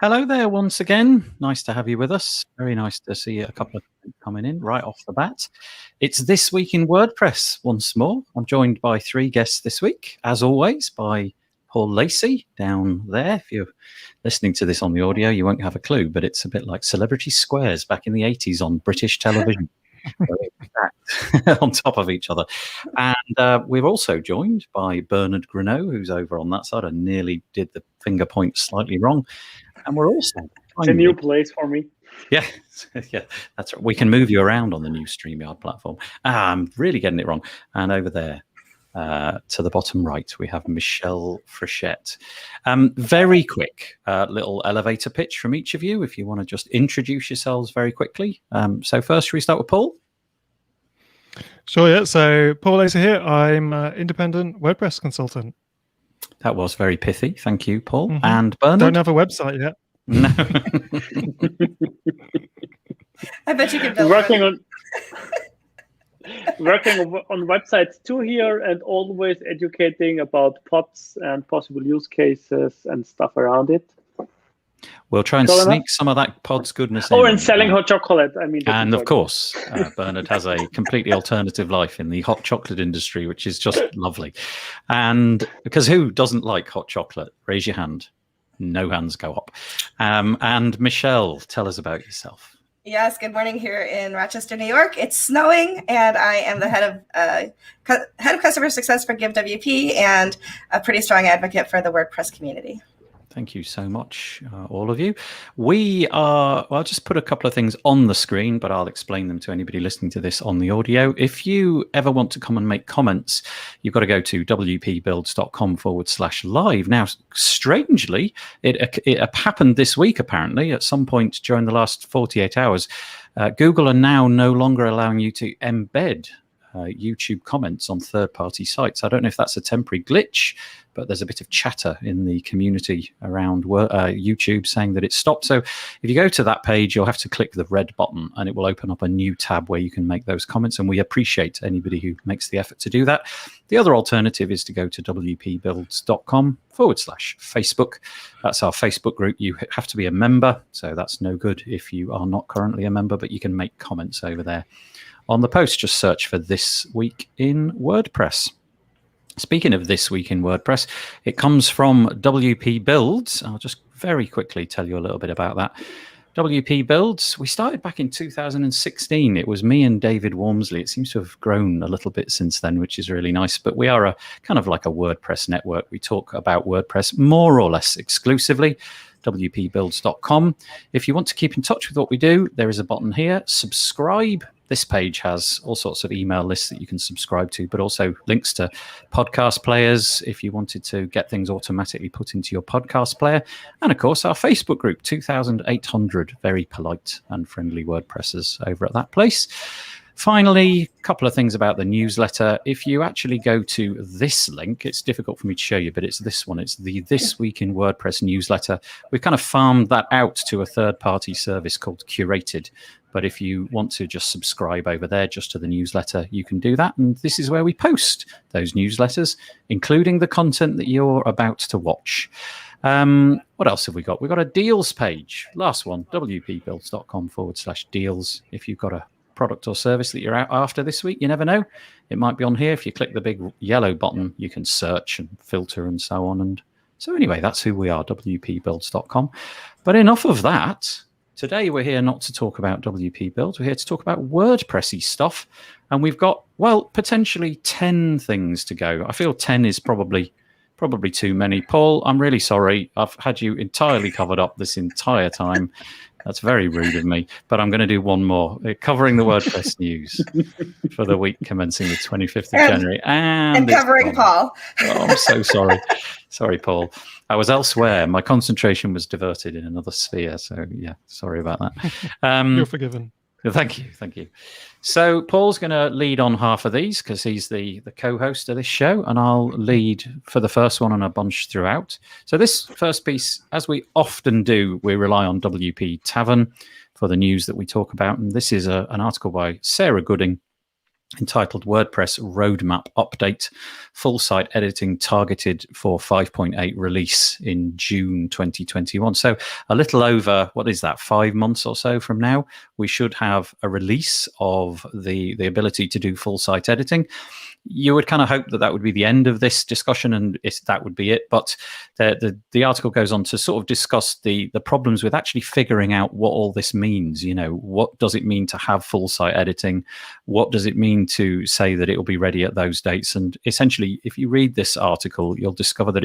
Hello there once again. Nice to have you with us. Very nice to see a couple of people coming in right off the bat. It's This Week in WordPress once more. I'm joined by three guests this week, as always, by Paul Lacey down there. If you're listening to this on the audio, you won't have a clue, but it's a bit like Celebrity Squares back in the 80s on British television. On top of each other. And we're also joined by Bernhard Gronau, who's over on that side. I nearly did the finger point slightly wrong. And we're also... It's a new place for me. Yeah, yeah, that's right. We can move you around on the new StreamYard platform. I'm really getting it wrong. And over there, to the bottom right, we have Michelle Frechette. Very quick little elevator pitch from each of you, if you want to just introduce yourselves very quickly. So first, should we start with Paul? Sure, yeah. So Paul Lacey here. I'm an independent WordPress consultant. That was very pithy. Thank you, Paul. Mm-hmm. And Bernhard? Don't have a website yet. No. I bet you can build working on websites too here, and always educating about pods and possible use cases and stuff around it. We'll try and sneak some of that pod's goodness in. Oh, and selling hot chocolate. I mean, and of course, Bernhard has a completely alternative life in the hot chocolate industry, which is just lovely. And because who doesn't like hot chocolate? Raise your hand. No hands go up. And Michelle, tell us about yourself. Yes, good morning here in Rochester, New York. It's snowing, and I am the head of customer success for GiveWP and a pretty strong advocate for the WordPress community. Thank you so much, all of you. Well, I'll just put a couple of things on the screen, but I'll explain them to anybody listening to this on the audio. If you ever want to come and make comments, you've got to go to wpbuilds.com/live. Now, strangely, it happened this week, apparently, at some point during the last 48 hours. Google are now no longer allowing you to embed YouTube comments on third-party sites. I don't know if that's a temporary glitch, but there's a bit of chatter in the community around YouTube saying that it's stopped. So if you go to that page, you'll have to click the red button and it will open up a new tab where you can make those comments. And we appreciate anybody who makes the effort to do that. The other alternative is to go to wpbuilds.com/Facebook. That's our Facebook group. You have to be a member, so that's no good if you are not currently a member, but you can make comments over there. On the post, just search for This Week in WordPress. Speaking of This Week in WordPress, it comes from WP Builds. I'll just very quickly tell you a little bit about that. WP Builds, we started back in 2016. It was me and David Wormsley. It seems to have grown a little bit since then, which is really nice. But we are a kind of like a WordPress network. We talk about WordPress more or less exclusively. wpbuilds.com. If you want to keep in touch with what we do, there is a button here, subscribe. This page has all sorts of email lists that you can subscribe to, but also links to podcast players if you wanted to get things automatically put into your podcast player. And of course, our Facebook group, 2,800 very polite and friendly WordPressers over at that place. Finally, a couple of things about the newsletter. If you actually go to this link, it's difficult for me to show you, but it's this one. It's the This Week in WordPress newsletter. We've kind of farmed that out to a third-party service called Curated. But if you want to just subscribe over there just to the newsletter, you can do that. And this is where we post those newsletters, including the content that you're about to watch. What else have we got? We've got a deals page. Last one, wpbuilds.com/deals. If you've got a product or service that you're out after this week, you never know. It might be on here. If you click the big yellow button, you can search and filter and so on. And so anyway, that's who we are, wpbuilds.com. But enough of that. Today, we're here not to talk about WP Builds. We're here to talk about WordPressy stuff. And we've got, well, potentially 10 things to go. I feel 10 is probably too many. Paul, I'm really sorry. I've had you entirely covered up this entire time. That's very rude of me, but I'm going to do one more, covering the WordPress news for the week commencing the 25th of January. And covering Paul. Oh, I'm so sorry. Sorry, Paul. I was elsewhere. My concentration was diverted in another sphere. So, yeah, sorry about that. You're forgiven. Thank you. Thank you. So Paul's going to lead on half of these because he's the co-host of this show, and I'll lead for the first one and a bunch throughout. So this first piece, as we often do, we rely on WP Tavern for the news that we talk about. And this is an article by Sarah Gooding entitled WordPress Roadmap Update, full site editing targeted for 5.8 release in June 2021. So a little over, what is that, 5 months or so from now, we should have a release of the ability to do full site editing. You would kind of hope that that would be the end of this discussion and that would be it. But the article goes on to sort of discuss the problems with actually figuring out what all this means. You know, what does it mean to have full site editing? What does it mean to say that it will be ready at those dates? And essentially, if you read this article, you'll discover that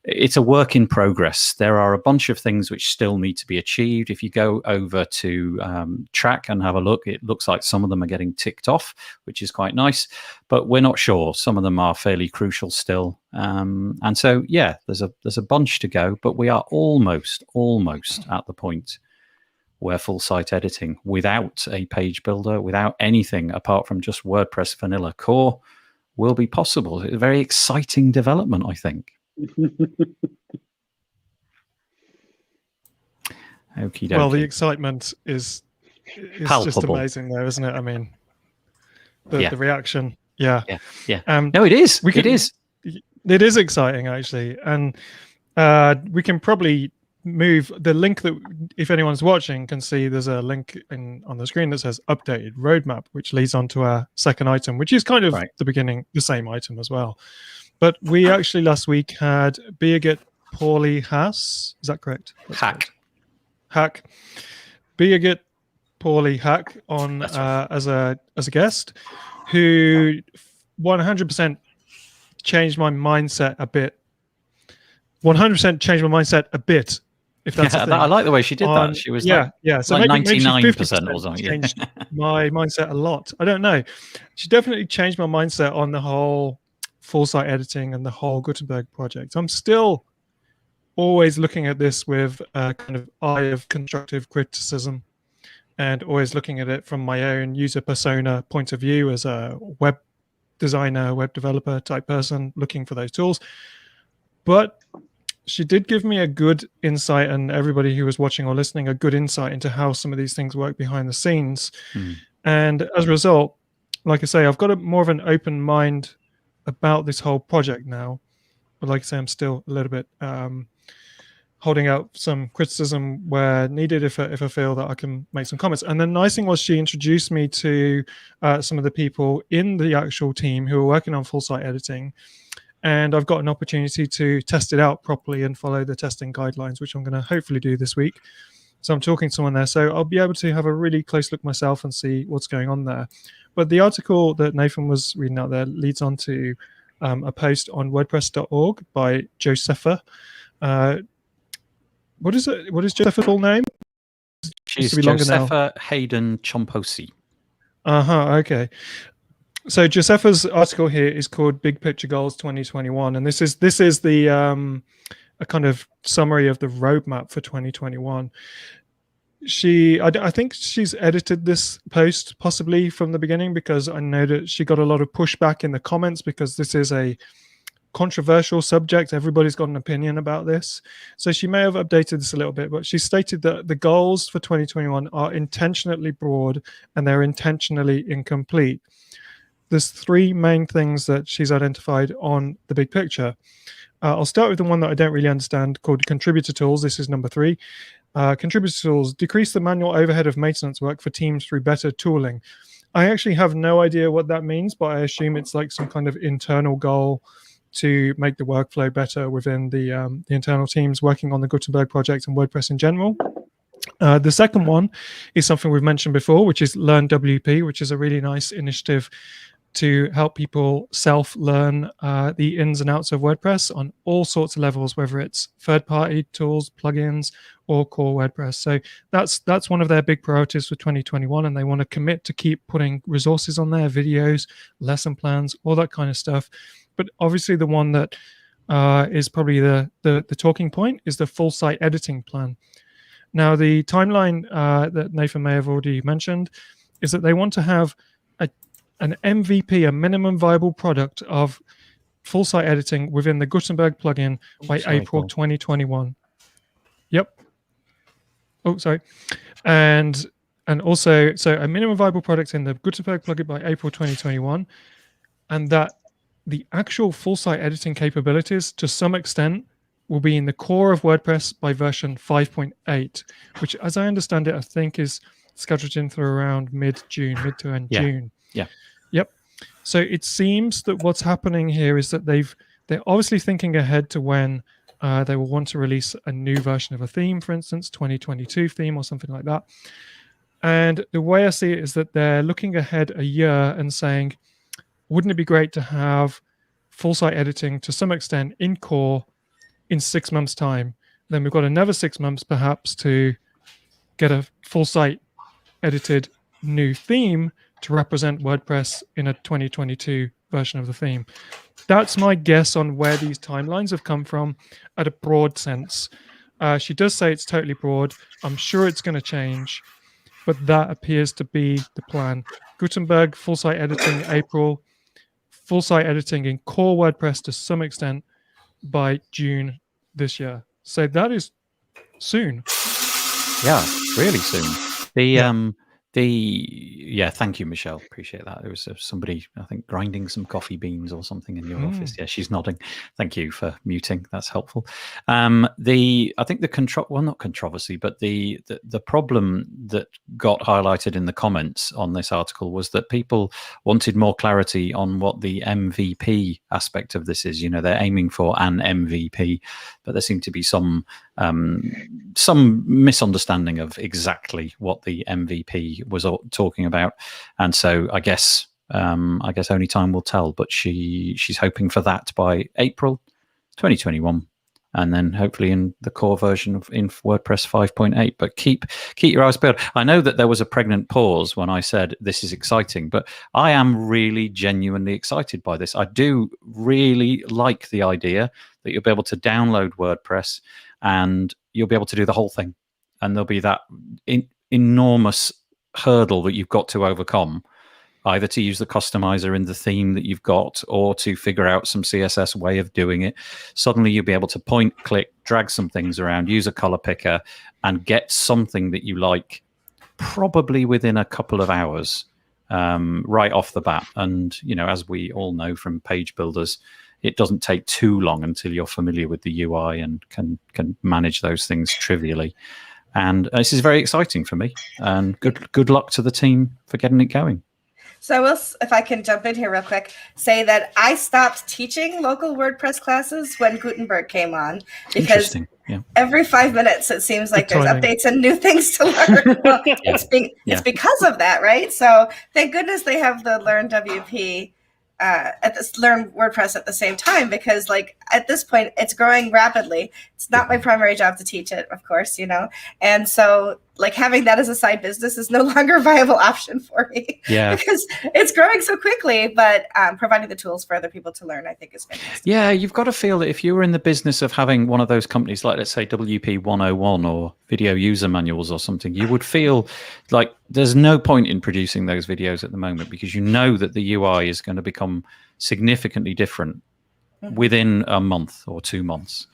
it's a work in progress. There are a bunch of things which still need to be achieved. If you go over to track and have a look, it looks like some of them are getting ticked off, which is quite nice, but we're not sure. Some of them are fairly crucial still. And so, yeah, there's a bunch to go, but we are almost at the point where full site editing without a page builder, without anything apart from just WordPress vanilla core will be possible. It's a very exciting development, I think. Okie dokie. Well, the excitement is just amazing, though, isn't it? I mean, the reaction, yeah. No, it is. It is. It is exciting, actually, and we can probably move the link that, if anyone's watching, can see there's a link on the screen that says updated roadmap, which leads on to our second item, which is kind of the beginning, the same item as well. But we actually last week had Birgit Pauli-Haas. Is that correct? Hack. Birgit Pauli-Hack on as a guest, who 100% changed my mindset a bit. 100% changed my mindset a bit. If that's a thing. I like the way she did that. She was so like maybe 99% or something. Changed my mindset a lot. I don't know. She definitely changed my mindset on the whole full site editing and the whole Gutenberg project. I'm still always looking at this with a kind of eye of constructive criticism, and always looking at it from my own user persona point of view as a web designer, web developer type person looking for those tools. But she did give me a good insight, and everybody who was watching or listening, a good insight into how some of these things work behind the scenes. And as a result, like I say, I've got more of an open mind about this whole project now. But like I say, I'm still a little bit holding out some criticism where needed if I feel that I can make some comments. And the nice thing was she introduced me to some of the people in the actual team who are working on full site editing. And I've got an opportunity to test it out properly and follow the testing guidelines, which I'm going to hopefully do this week. So I'm talking to someone there. So I'll be able to have a really close look myself and see what's going on there. But the article that Nathan was reading out there leads on to a post on WordPress.org by Josepha. What is it? What is Josepha's full name? She's Josepha Hayden Chomposi. Okay. So Josepha's article here is called Big Picture Goals 2021, and this is the a kind of summary of the roadmap for 2021. I think she's edited this post possibly from the beginning, because I know that she got a lot of pushback in the comments because this is a controversial subject. Everybody's got an opinion about this. So she may have updated this a little bit, but she stated that the goals for 2021 are intentionally broad and they're intentionally incomplete. There's three main things that she's identified on the big picture. I'll start with the one that I don't really understand, called contributor tools. This is number 3. Contributor tools decrease the manual overhead of maintenance work for teams through better tooling. I actually have no idea what that means, but I assume it's like some kind of internal goal to make the workflow better within the internal teams working on the Gutenberg project and WordPress in general. The second one is something we've mentioned before, which is Learn WP, which is a really nice initiative to help people self-learn the ins and outs of WordPress on all sorts of levels, whether it's third-party tools, plugins, or core WordPress. So that's one of their big priorities for 2021, and they want to commit to keep putting resources on there, videos, lesson plans, all that kind of stuff. But obviously the one that is probably the talking point is the full site editing plan. Now, the timeline that Nathan may have already mentioned is that they want to have an MVP, a minimum viable product of full site editing within the Gutenberg plugin by April 2021. Yep. Oh, sorry. And And also, so a minimum viable product in the Gutenberg plugin by April 2021, and that the actual full site editing capabilities, to some extent, will be in the core of WordPress by version 5.8, which, as I understand it, I think is scheduled in for around mid-June, mid to end June. Yeah. Yep. So it seems that what's happening here is that they're obviously thinking ahead to when they will want to release a new version of a theme, for instance, 2022 theme or something like that. And the way I see it is that they're looking ahead a year and saying, wouldn't it be great to have full site editing to some extent in core in 6 months' time? Then we've got another 6 months perhaps to get a full site edited new theme to represent WordPress in a 2022 version of the theme. That's my guess on where these timelines have come from at a broad sense. She does say it's totally broad. I'm sure it's going to change, but that appears to be the plan. Gutenberg, full site editing April, full site editing in core WordPress to some extent by June this year. So that is soon. Yeah, really soon. Thank you, Michelle. Appreciate that. There was somebody, I think, grinding some coffee beans or something in your office. Yeah, she's nodding. Thank you for muting. That's helpful. I think not controversy, but the problem that got highlighted in the comments on this article was that people wanted more clarity on what the MVP aspect of this is. You know, they're aiming for an MVP, but there seemed to be some misunderstanding of exactly what the MVP was talking about, and so I guess only time will tell. But she's hoping for that by April 2021, and then hopefully in the core version in WordPress 5.8. But keep your eyes peeled. I know that there was a pregnant pause when I said this is exciting, but I am really genuinely excited by this. I do really like the idea that you'll be able to download WordPress and you'll be able to do the whole thing, and there'll be that enormous hurdle that you've got to overcome, either to use the customizer in the theme that you've got or to figure out some CSS way of doing it. Suddenly you'll be able to point, click, drag some things around, use a color picker, and get something that you like probably within a couple of hours right off the bat. And, you know, as we all know from page builders, it doesn't take too long until you're familiar with the UI and can manage those things trivially. And this is very exciting for me. And good luck to the team for getting it going. So I will, if I can jump in here real quick, say that I stopped teaching local WordPress classes when Gutenberg came on, because every 5 minutes it seems like there's updates and new things to learn. Well, it's because of that, right? So thank goodness they have the Learn WP Learn WordPress at the same time, because like at this point it's growing rapidly. It's not my primary job to teach it, of course, you know, and so like having that as a side business is no longer a viable option for me. Yeah, because it's growing so quickly. But providing the tools for other people to learn, I think, is fantastic. Yeah, you've got to feel that if you were in the business of having one of those companies, like let's say WP 101 or Video User Manuals or something, you would feel like there's no point in producing those videos at the moment, because you know that the UI is going to become significantly different within a month or 2 months.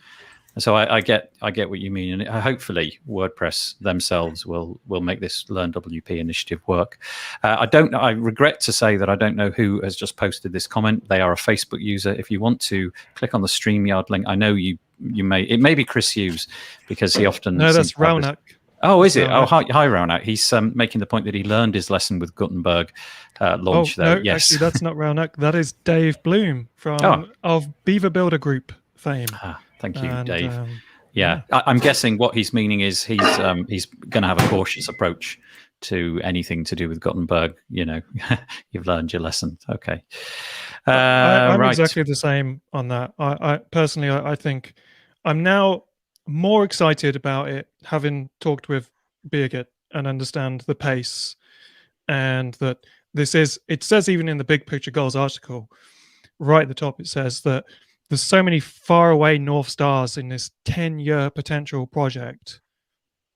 So I get what you mean, and hopefully WordPress themselves will make this Learn WP initiative work. I regret to say that I don't know who has just posted this comment. They are a Facebook user. If you want to click on the StreamYard link, I know it may be Chris Hughes, because he often that's Raunak. Oh, is it? Oh, hi Raunak. He's making the point that he learned his lesson with Gutenberg launch. No, yes, actually, that's not Raunak. That is Dave Bloom of Beaver Builder Group fame. Thank you, Dave. I'm guessing what he's meaning is he's going to have a cautious approach to anything to do with Gutenberg. You know, you've learned your lesson. Okay. I'm exactly the same on that. I personally, I think I'm now more excited about it, having talked with Birgit and understand the pace, and that it says even in the Big Picture Goals article, right at the top, it says that there's so many faraway North Stars in this 10-year potential project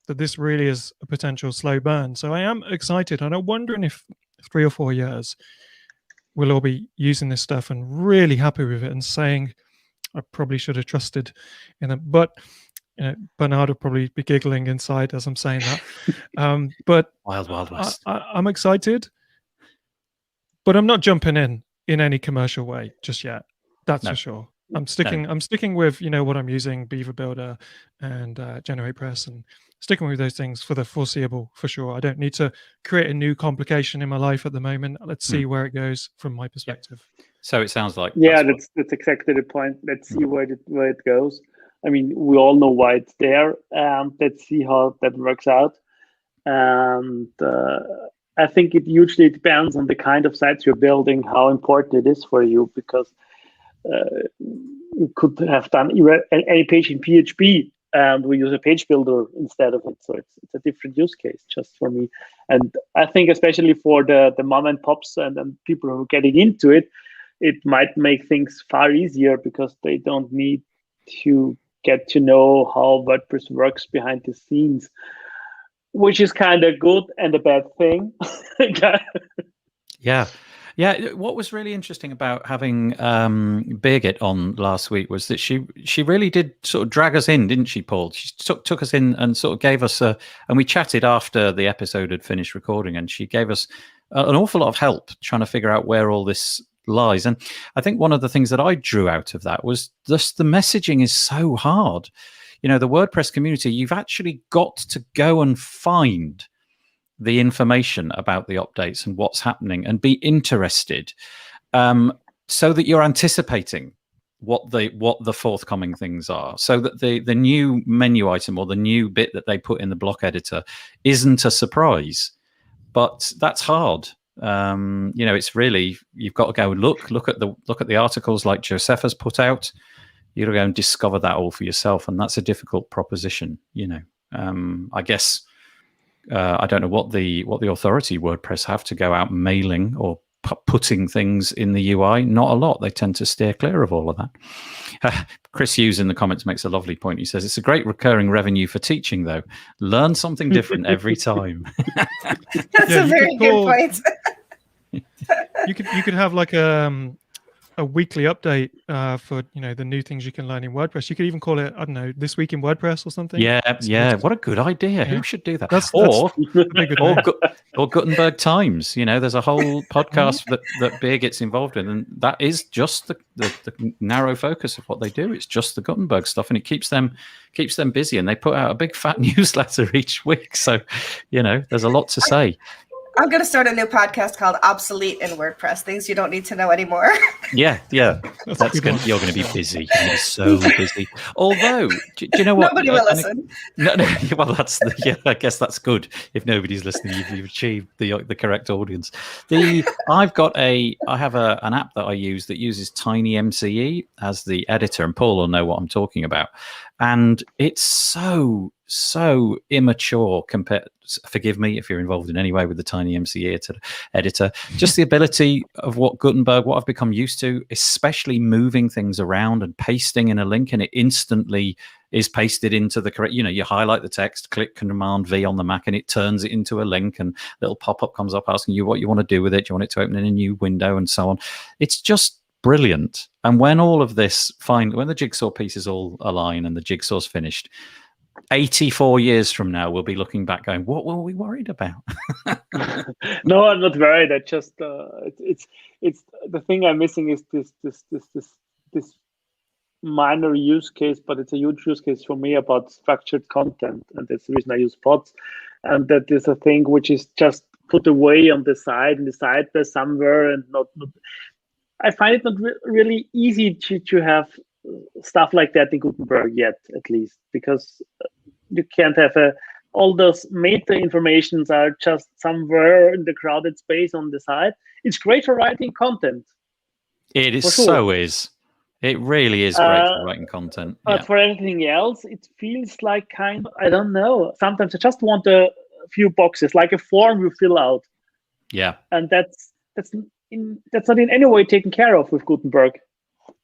that this really is a potential slow burn. So I am excited, and I'm wondering if 3 or 4 years we'll all be using this stuff and really happy with it and saying, I probably should have trusted in them. But Bernhard will probably be giggling inside as I'm saying that. But Wild West. I'm excited, but I'm not jumping in any commercial way just yet. That's for sure. I'm sticking with what I'm using, Beaver Builder and GeneratePress, and sticking with those things for the foreseeable, for sure. I don't need to create a new complication in my life at the moment. Let's see where it goes from my perspective. So it sounds like that's exactly the point. Let's see where it goes. I mean, we all know why it's there. Let's see how that works out. And I think it hugely depends on the kind of sites you're building, how important it is for you, because you could have done any page in PHP, and we use a page builder instead of it. So it's a different use case just for me. And I think especially for the mom and pops and people who are getting into it, it might make things far easier because they don't need to get to know how WordPress works behind the scenes, which is kind of good and a bad thing. Yeah. What was really interesting about having Birgit on last week was that she really did sort of drag us in, didn't she, Paul? She took us in and sort of gave us and we chatted after the episode had finished recording, and she gave us an awful lot of help trying to figure out where all this lies. And I think one of the things that I drew out of that was just the messaging is so hard. The WordPress community, you've actually got to go and find the information about the updates and what's happening and be interested, so that you're anticipating what the forthcoming things are, so that the new menu item or the new bit that they put in the block editor isn't a surprise. But that's hard. It's really, you've got to go and look at the articles like Josefa's put out. You've got to go and discover that all for yourself, and that's a difficult proposition. I guess I don't know what the authority WordPress have to go out mailing or putting things in the UI. Not a lot. They tend to steer clear of all of that. Chris Hughes in the comments makes a lovely point. He says, it's a great recurring revenue for teaching, though. Learn something different every time. That's a very good point. You could have like a weekly update for the new things you can learn in WordPress. You could even call it, I don't know, This Week in WordPress or something. Yeah. What a good idea. Yeah. Who should do that? Or Gutenberg Times. There's a whole podcast that Birgit's involved in, and that is just the narrow focus of what they do. It's just the Gutenberg stuff, and it keeps them busy, and they put out a big fat newsletter each week. So, there's a lot to say. I'm going to start a new podcast called Obsolete in WordPress, Things You Don't Need to Know Anymore. Yeah. You're going to be busy. You're going to be so busy. Although, do you know what? Nobody will listen. No. Well, I guess that's good. If nobody's listening, you've achieved the correct audience. I have an app that I use that uses TinyMCE as the editor, and Paul will know what I'm talking about. And it's so immature compared. Forgive me if you're involved in any way with the TinyMCE editor. Just the ability of what I've become used to, especially moving things around and pasting in a link, and it instantly is pasted into the correct. You highlight the text, click Command V on the Mac, and it turns it into a link, and a little pop-up comes up asking you what you want to do with it. Do you want it to open in a new window, and so on. It's just brilliant. And when all of this when the jigsaw pieces all align and the jigsaw's finished, 84 years from now, we'll be looking back going, what were we worried about? No, I'm not worried. I just it's the thing I'm missing is this minor use case, but it's a huge use case for me about structured content, and that's the reason I use pods. And that is a thing which is just put away on the side, in the sidebar somewhere, and not I find it not really easy to have stuff like that in Gutenberg yet, at least, because you can't have all those meta informations are just somewhere in the crowded space on the side. It's great for writing content. It is, sure. So is. It really is great for writing content. But for anything else, it feels like kind of, I don't know. Sometimes I just want a few boxes, like a form you fill out. Yeah. And that's not in any way taken care of with Gutenberg.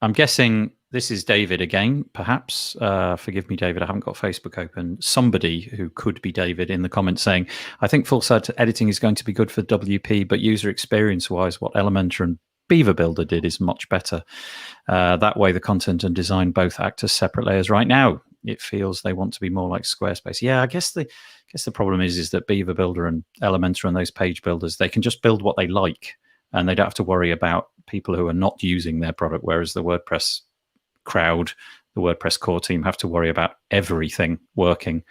I'm guessing this is David again, perhaps. Forgive me, David, I haven't got Facebook open. Somebody who could be David in the comments saying, I think full-site editing is going to be good for WP, but user experience-wise, what Elementor and Beaver Builder did is much better. That way, the content and design both act as separate layers right now. it feels they want to be more like Squarespace. Yeah, I guess the problem is that Beaver Builder and Elementor and those page builders, they can just build what they like, and they don't have to worry about people who are not using their product, whereas the WordPress crowd, the WordPress core team, have to worry about everything working,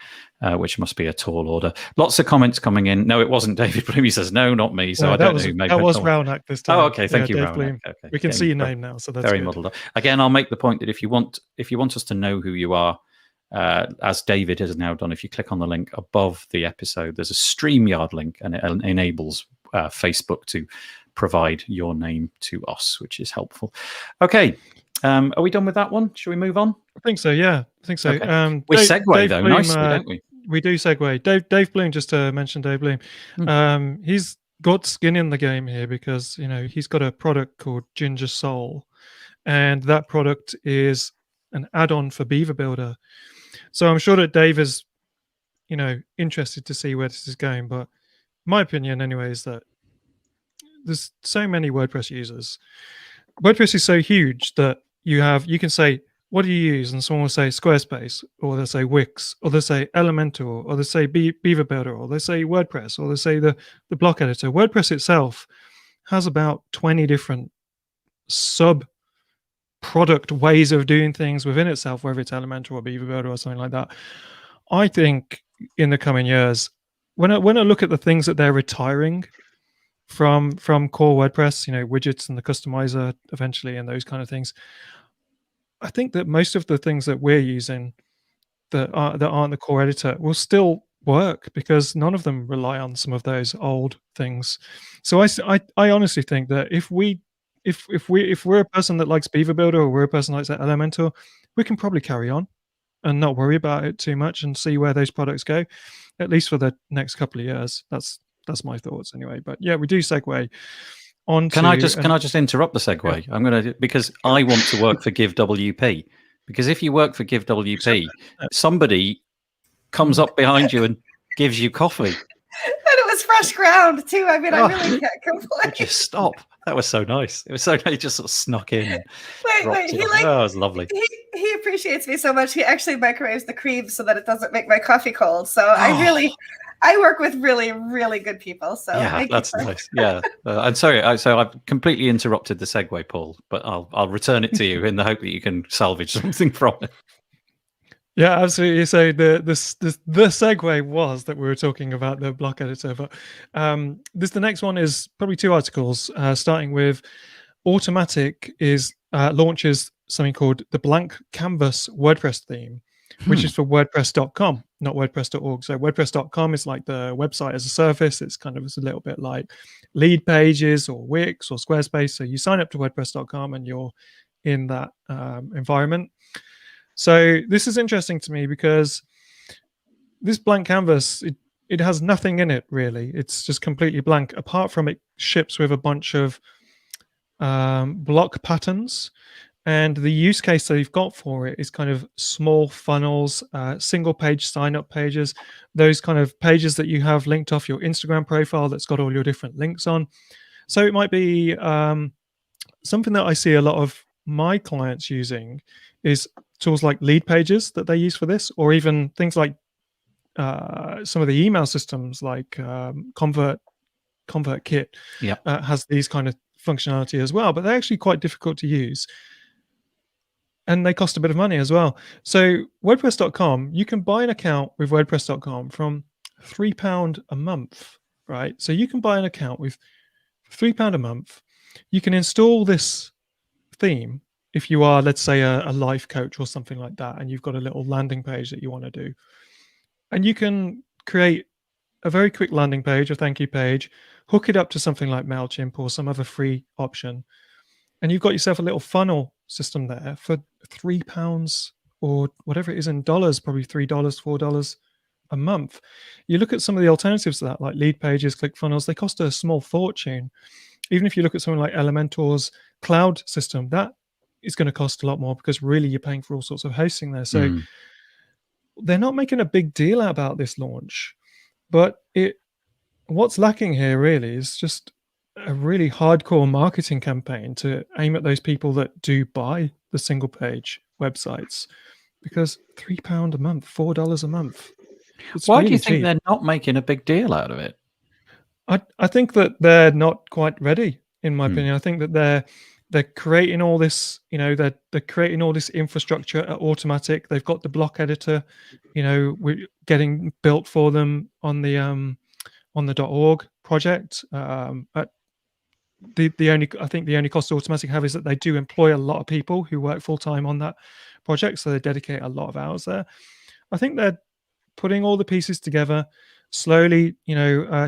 which must be a tall order. Lots of comments coming in. No, it wasn't David Bloom. He says, no, not me. So I don't know who made that was Raunak this time. Oh, okay. Thank you, Dave Raunak. Bloom. Okay. We can see your name now, so that's very good. modelled up. Again, I'll make the point that if you want us to know who you are, as David has now done, if you click on the link above the episode, there's a StreamYard link, and it enables Facebook to provide your name to us, which is helpful. Okay. Are we done with that one? Should we move on? I think so, yeah. I think so. Okay. We segue, Dave though, Bloom, nicely, don't we? We do segue. Dave Bloom, just to mention Dave Bloom, he's got skin in the game here because, he's got a product called Ginger Soul, and that product is an add-on for Beaver Builder. So I'm sure that Dave is, interested to see where this is going. But my opinion, anyway, is that there's so many WordPress users. WordPress is so huge that you can say, what do you use? And someone will say Squarespace, or they'll say Wix, or they'll say Elementor, or they'll say Beaver Builder, or they'll say WordPress, or they'll say the block editor. WordPress itself has about 20 different sub-product ways of doing things within itself, whether it's Elementor or Beaver Builder or something like that. I think in the coming years, when I look at the things that they're retiring from core WordPress, widgets and the customizer eventually and those kind of things, I think that most of the things that we're using that aren't the core editor will still work because none of them rely on some of those old things. So I honestly think that if we're a person that likes Beaver Builder, or we're a person that likes Elementor, we can probably carry on and not worry about it too much and see where those products go, at least for the next couple of years. That's my thoughts anyway. But yeah, we do segue on. Can I just interrupt the segue? Yeah. I'm going to, because I want to work for GiveWP. Because if you work for GiveWP, somebody comes up behind you and gives you coffee. And it was fresh ground too. I mean, I really can't complain. Just stop. That was so nice. It was so nice. He just sort of snuck in. And wait. It was lovely. He appreciates me so much. He actually microwaves the cream so that it doesn't make my coffee cold. So I work with really, really good people. So yeah, that's nice. Yeah, I'm sorry. So I've completely interrupted the segue, Paul, but I'll return it to you in the hope that you can salvage something from it. Yeah, absolutely. So the segue was that we were talking about the block editor, but the next one is probably two articles, starting with Automatic launches something called the Blank Canvas WordPress theme, which is for WordPress.com, not WordPress.org. So WordPress.com is like the website as a service. It's kind of a little bit like Lead Pages or Wix or Squarespace. So you sign up to WordPress.com and you're in that environment. So this is interesting to me because this blank canvas, it has nothing in it really. It's just completely blank, apart from it ships with a bunch of block patterns. And the use case that you've got for it is kind of small funnels, single page sign-up pages, those kind of pages that you have linked off your Instagram profile that's got all your different links on. So it might be something that I see a lot of my clients using is tools like Lead Pages that they use for this, or even things like some of the email systems like ConvertKit has these kind of functionality as well, but they're actually quite difficult to use. And they cost a bit of money as well. So WordPress.com, you can buy an account with WordPress.com from £3 a month, right? So you can buy an account with £3 a month. You can install this theme if you are, let's say, a life coach or something like that, and you've got a little landing page that you want to do. And you can create a very quick landing page, a thank you page, hook it up to something like MailChimp or some other free option. And you've got yourself a little funnel system there for £3 or whatever it is in dollars, probably $3, $4 a month. You look at some of the alternatives to that, like Lead Pages, ClickFunnels, they cost a small fortune. Even if you look at something like Elementor's cloud system, that is going to cost a lot more because really you're paying for all sorts of hosting there. So they're not making a big deal about this launch, but what's lacking here really is just a really hardcore marketing campaign to aim at those people that do buy the single page websites, because £3 a month, $4 a month. Why do you think they're not making a big deal out of it? I think that they're not quite ready, in my opinion. I think that they're creating all this, they're creating all this infrastructure at Automatic. They've got the block editor, we're getting built for them on the .org project. I think the only cost Automatic have is that they do employ a lot of people who work full time on that project, so they dedicate a lot of hours there. I think they're putting all the pieces together slowly,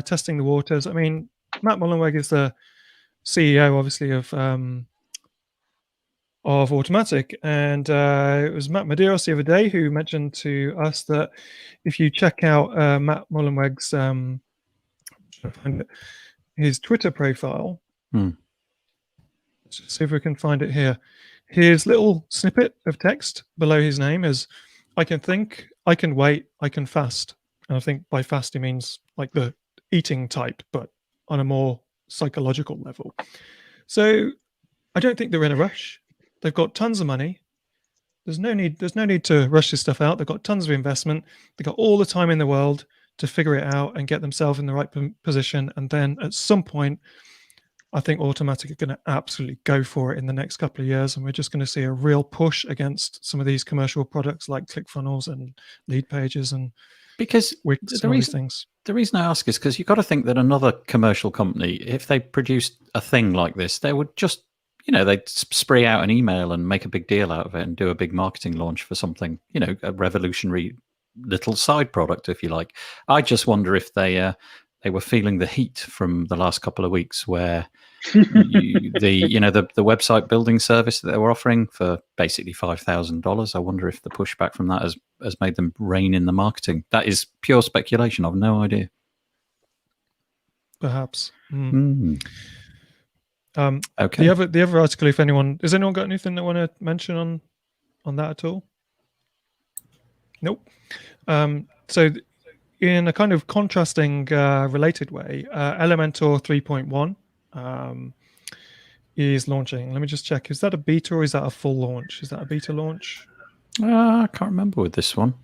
testing the waters. I mean, Matt Mullenweg is the CEO, obviously, of Automatic, and it was Matt Medeiros the other day who mentioned to us that if you check out Matt Mullenweg's his Twitter profile, let's just see if we can find it here. His little snippet of text below his name is, "I can think, I can wait, I can fast." And I think by fast he means like the eating type, but on a more psychological level. So I don't think they're in a rush. They've got tons of money. There's no need to rush this stuff out. They've got tons of investment. They've got all the time in the world to figure it out and get themselves in the right position. And then at some point, I think Automatic are going to absolutely go for it in the next couple of years. And we're just going to see a real push against some of these commercial products like ClickFunnels and lead pages and Wix and all these things. The reason I ask is because you've got to think that another commercial company, if they produced a thing like this, they would just, they'd spree out an email and make a big deal out of it and do a big marketing launch for something, a revolutionary little side product, if you like. I just wonder if they were feeling the heat from the last couple of weeks where the website building service that they were offering for basically $5,000. I wonder if the pushback from that has made them rein in the marketing. That is pure speculation. I've no idea. Perhaps. Okay. The other article, if anyone has anyone got anything they want to mention on that at all? Nope. So in a kind of contrasting related way, Elementor 3.1 is launching. Let me just check. Is that a beta or is that a full launch? Is that a beta launch? I can't remember with this one.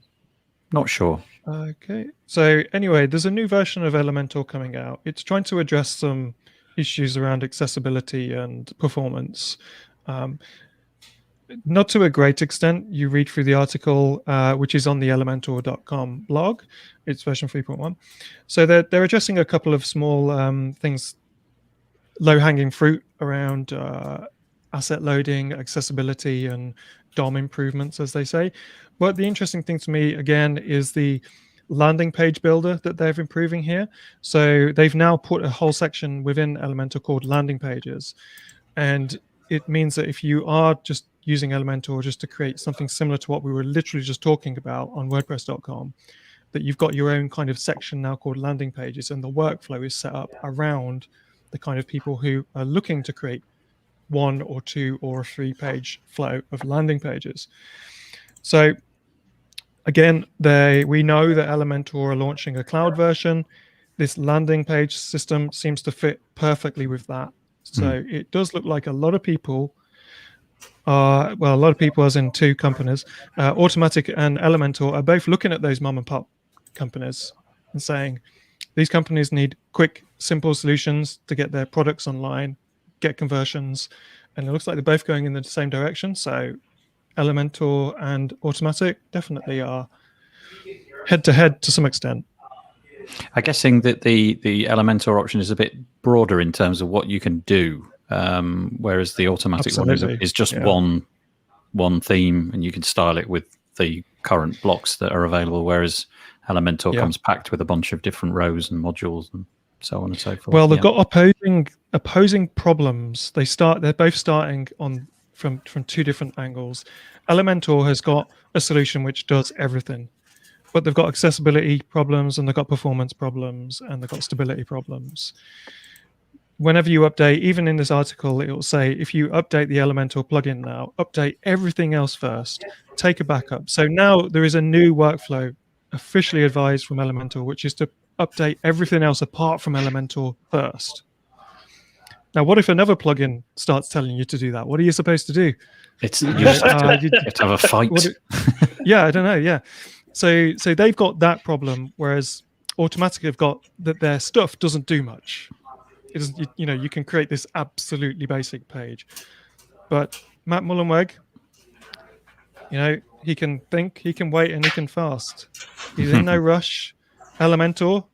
Not sure. Okay. So anyway, there's a new version of Elementor coming out. It's trying to address some issues around accessibility and performance. Not to a great extent. You read through the article, which is on the elementor.com blog. It's version 3.1. So they're addressing a couple of small things, low-hanging fruit around asset loading, accessibility, and DOM improvements, as they say. But the interesting thing to me, again, is the landing page builder that they're improving here. So they've now put a whole section within Elementor called landing pages. And it means that if you are just using Elementor just to create something similar to what we were literally just talking about on WordPress.com, that you've got your own kind of section now called landing pages, and the workflow is set up around the kind of people who are looking to create 1 or 2 or 3 page flow of landing pages. So again, we know that Elementor are launching a cloud version. This landing page system seems to fit perfectly with that. So it does look like a lot of people as in 2 companies, Automatic and Elementor, are both looking at those mom and pop companies and saying, these companies need quick, simple solutions to get their products online, get conversions, and it looks like they're both going in the same direction. So Elementor and Automatic definitely are head-to-head to some extent. I'm guessing that the Elementor option is a bit broader in terms of what you can do, whereas the Automatic one is just one theme, and you can style it with the current blocks that are available, whereas Elementor comes packed with a bunch of different rows and modules and so on and so forth. Well, they've got opposing problems. They're both starting from 2 different angles. Elementor has got a solution which does everything, but they've got accessibility problems, and they've got performance problems, and they've got stability problems. Whenever you update, even in this article, it will say, if you update the Elementor plugin now, update everything else first, take a backup. So now there is a new workflow officially advised from Elementor, which is to update everything else apart from Elementor first. Now, what if another plugin starts telling you to do that? What are you supposed to do? You have to have a fight. Yeah, I don't know. Yeah, so they've got that problem, whereas Automatic have got that their stuff doesn't do much. It doesn't, you can create this absolutely basic page, but Matt Mullenweg, he can think, he can wait, and he can fast. He's in no rush. Elementor,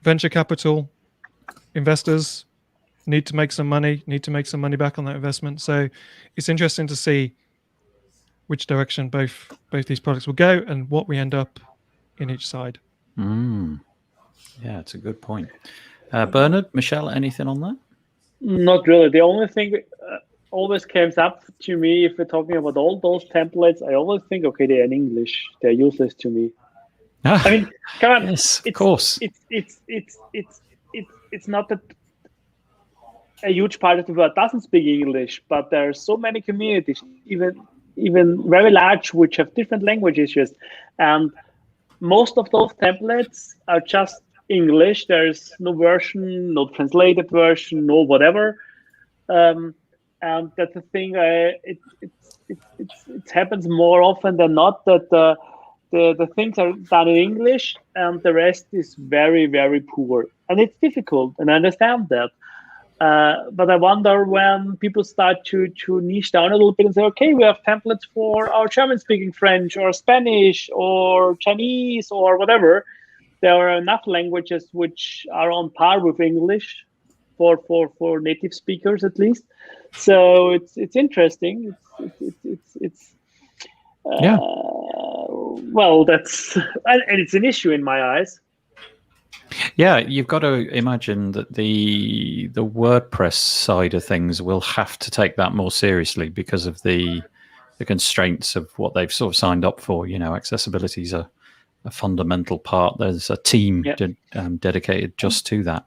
venture capital investors need to make some money back on that investment. So it's interesting to see which direction both these products will go and what we end up in each side. Yeah, it's a good point. Bernhard, Michelle, anything on that? Not really. The only thing always comes up to me if we're talking about all those templates, I always think, okay, they're in English. They're useless to me. I mean, come on. Yes, of course. It's not that a huge part of the world doesn't speak English, but there are so many communities, even very large, which have different languages. And most of those templates are just English. There's no version, no translated version, no whatever. And that's the thing. It happens more often than not that the things are done in English and the rest is very, very poor. And it's difficult, and I understand that. But I wonder when people start to niche down a little bit and say, okay, we have templates for our German-speaking French or Spanish or Chinese or whatever. There are enough languages which are on par with English for native speakers, at least. So it's interesting. Yeah. Well, that's and it's an issue in my eyes. Yeah, you've got to imagine that the WordPress side of things will have to take that more seriously because of the constraints of what they've sort of signed up for. Accessibility is a fundamental part. There's a team dedicated just to that.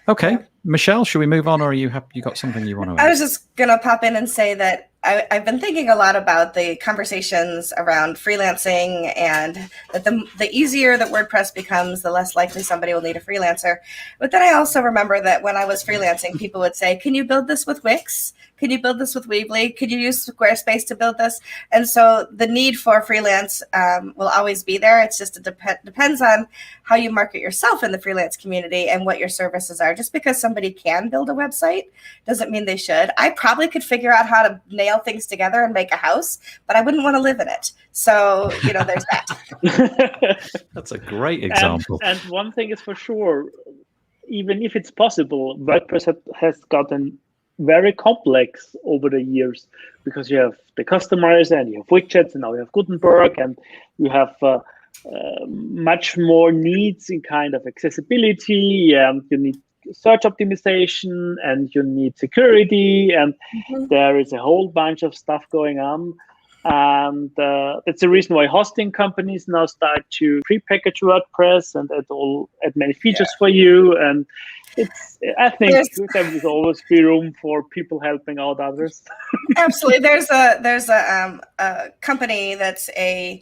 Okay, Michelle, should we move on, or you got something you want to add? I was just going to pop in and say that I've been thinking a lot about the conversations around freelancing, and that the easier that WordPress becomes, the less likely somebody will need a freelancer. But then I also remember that when I was freelancing, people would say, can you build this with Wix? Can you build this with Weebly? Could you use Squarespace to build this? And so the need for freelance will always be there. It's just depends on how you market yourself in the freelance community and what your services are. Just because somebody can build a website doesn't mean they should. I probably could figure out how to nail things together and make a house, but I wouldn't want to live in it. So, there's that. That's a great example. And one thing is for sure, even if it's possible, WordPress has gotten very complex over the years, because you have the customers and you have widgets, and now you have Gutenberg, and you have much more needs in kind of accessibility, and you need search optimization, and you need security, and there is a whole bunch of stuff going on. And that's the reason why hosting companies now start to pre-package WordPress and add many features for you. And I think there will always be room for people helping out others. Absolutely. There's a company that's a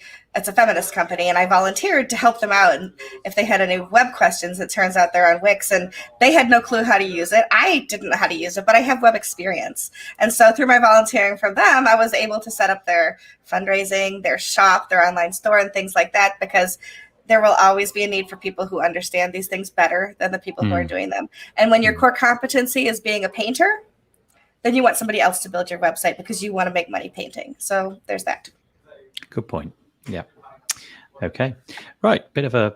feminist company, and I volunteered to help them out. And if they had any web questions, it turns out they're on Wix, and they had no clue how to use it. I didn't know how to use it, but I have web experience. And so through my volunteering for them, I was able to set up their fundraising, their shop, their online store, and things like that, because there will always be a need for people who understand these things better than the people who are doing them. And when your core competency is being a painter, then you want somebody else to build your website because you want to make money painting. So there's that. Good point. Yeah. Okay. Right. Bit of a.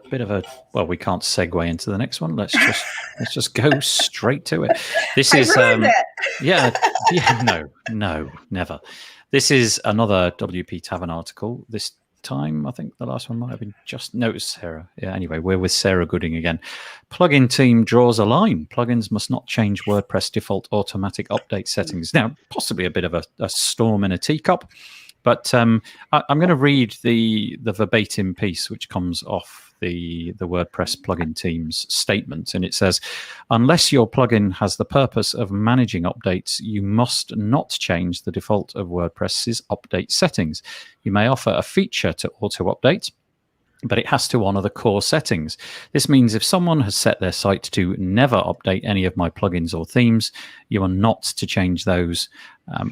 Well, we can't segue into the next one. Let's just go straight to it. This is. Yeah. No, never. This is another WP Tavern article. This time, I think the last one might have been just noticed Sarah. Yeah. Anyway, we're with Sarah Gooding again. Plugin team draws a line. Plugins must not change WordPress default automatic update settings. Now, possibly a bit of a storm in a teacup, but I'm going to read the verbatim piece which comes off the WordPress plugin team's statement, and it says, unless your plugin has the purpose of managing updates, you must not change the default of WordPress's update settings. You may offer a feature to auto-update, but it has to honor the core settings. This means if someone has set their site to never update any of my plugins or themes, you are not to change those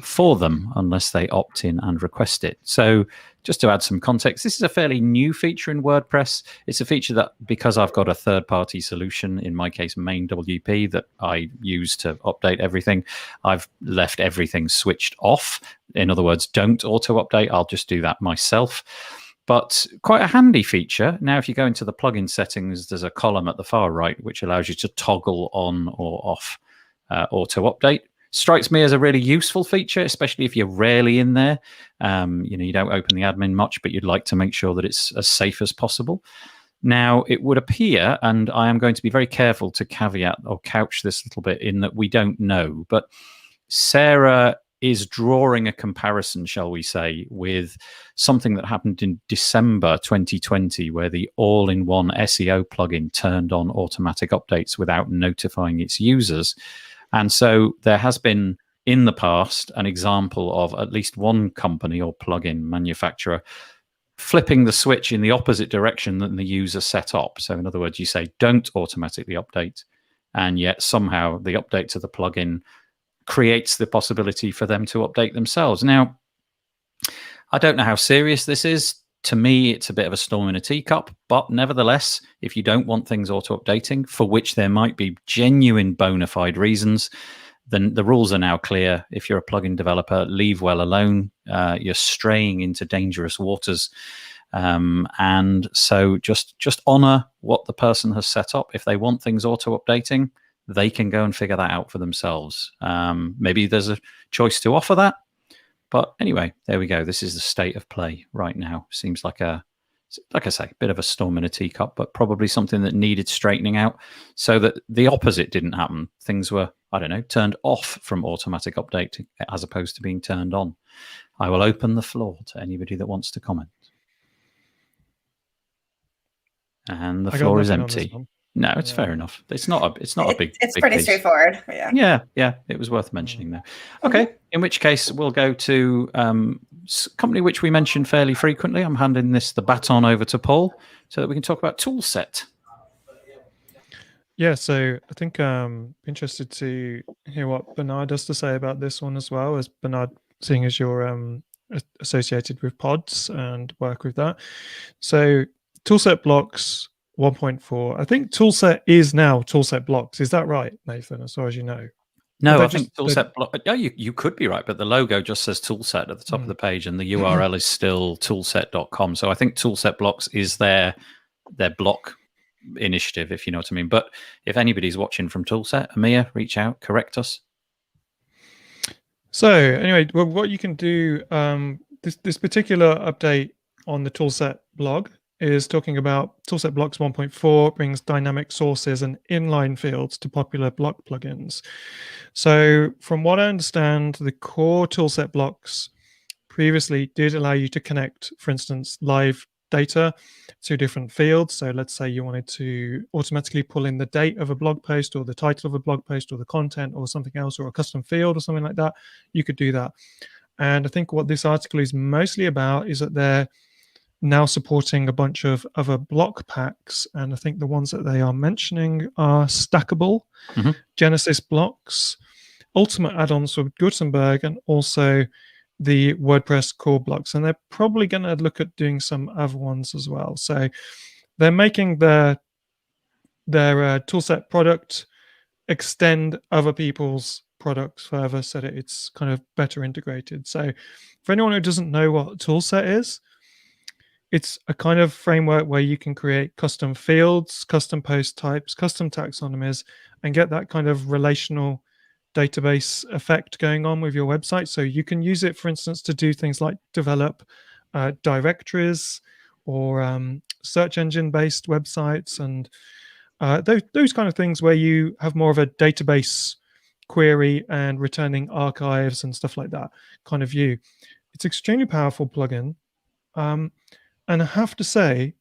for them unless they opt in and request it. So just to add some context, this is a fairly new feature in WordPress. It's a feature that, because I've got a third-party solution, in my case main WP, that I use to update everything, I've left everything switched off. In other words, don't auto-update. I'll just do that myself. But quite a handy feature. Now, if you go into the plugin settings, there's a column at the far right which allows you to toggle on or off auto-update. Strikes me as a really useful feature, especially if you're rarely in there. You don't open the admin much, but you'd like to make sure that it's as safe as possible. Now, it would appear, and I am going to be very careful to caveat or couch this a little bit in that we don't know, but Sarah is drawing a comparison, shall we say, with something that happened in December 2020, where the all-in-one SEO plugin turned on automatic updates without notifying its users. And so there has been, in the past, an example of at least one company or plugin manufacturer flipping the switch in the opposite direction than the user set up. So in other words, you say, don't automatically update, and yet somehow the update to the plugin creates the possibility for them to update themselves. Now, I don't know how serious this is. To me, it's a bit of a storm in a teacup, but nevertheless, if you don't want things auto-updating, for which there might be genuine bona fide reasons, then the rules are now clear. If you're a plugin developer, leave well alone. You're straying into dangerous waters. And so just honor what the person has set up. If they want things auto-updating, they can go and figure that out for themselves. Maybe there's a choice to offer that. But anyway, there we go. This is the state of play right now. Seems like I say, a bit of a storm in a teacup, but probably something that needed straightening out so that the opposite didn't happen. Things were, turned off from automatic update as opposed to being turned on. I will open the floor to anybody that wants to comment. And the floor is empty. No, it's fair enough. It's not a big. It's big pretty case. straightforward. Yeah. It was worth mentioning though. Okay, in which case we'll go to company which we mention fairly frequently. I'm handing the baton over to Paul so that we can talk about Toolset. Yeah, so I think I'm interested to hear what Bernhard has to say about this one as well, as Bernhard, seeing as you're associated with pods and work with that. So Toolset blocks 1.4. I think Toolset is now Toolset blocks. Is that right, Nathan, as far as you know? No, I think Toolset block. Yeah, you could be right, but the logo just says Toolset at the top of the page, and the URL is still toolset.com. So I think Toolset blocks is their block initiative, if you know what I mean. But if anybody's watching from Toolset, Amir, reach out, correct us. So anyway, well, what you can do, this particular update on the Toolset blog is talking about Toolset blocks 1.4 brings dynamic sources and inline fields to popular block plugins. So from what I understand, the core Toolset blocks previously did allow you to connect, for instance, live data to different fields. So let's say you wanted to automatically pull in the date of a blog post or the title of a blog post or the content or something else or a custom field or something like that. You could do that. And I think what this article is mostly about is that they're now supporting a bunch of other block packs, and I think the ones that they are mentioning are Stackable, Genesis blocks, Ultimate add-ons with Gutenberg, and also the WordPress core blocks. And they're probably going to look at doing some other ones as well. So they're making their Toolset product extend other people's products further so that it's kind of better integrated. So for anyone who doesn't know what Toolset is, it's a kind of framework where you can create custom fields, custom post types, custom taxonomies, and get that kind of relational database effect going on with your website. So you can use it, for instance, to do things like develop directories or search engine-based websites and those kind of things where you have more of a database query and returning archives and stuff like that kind of view. It's extremely powerful plugin. And I have to say,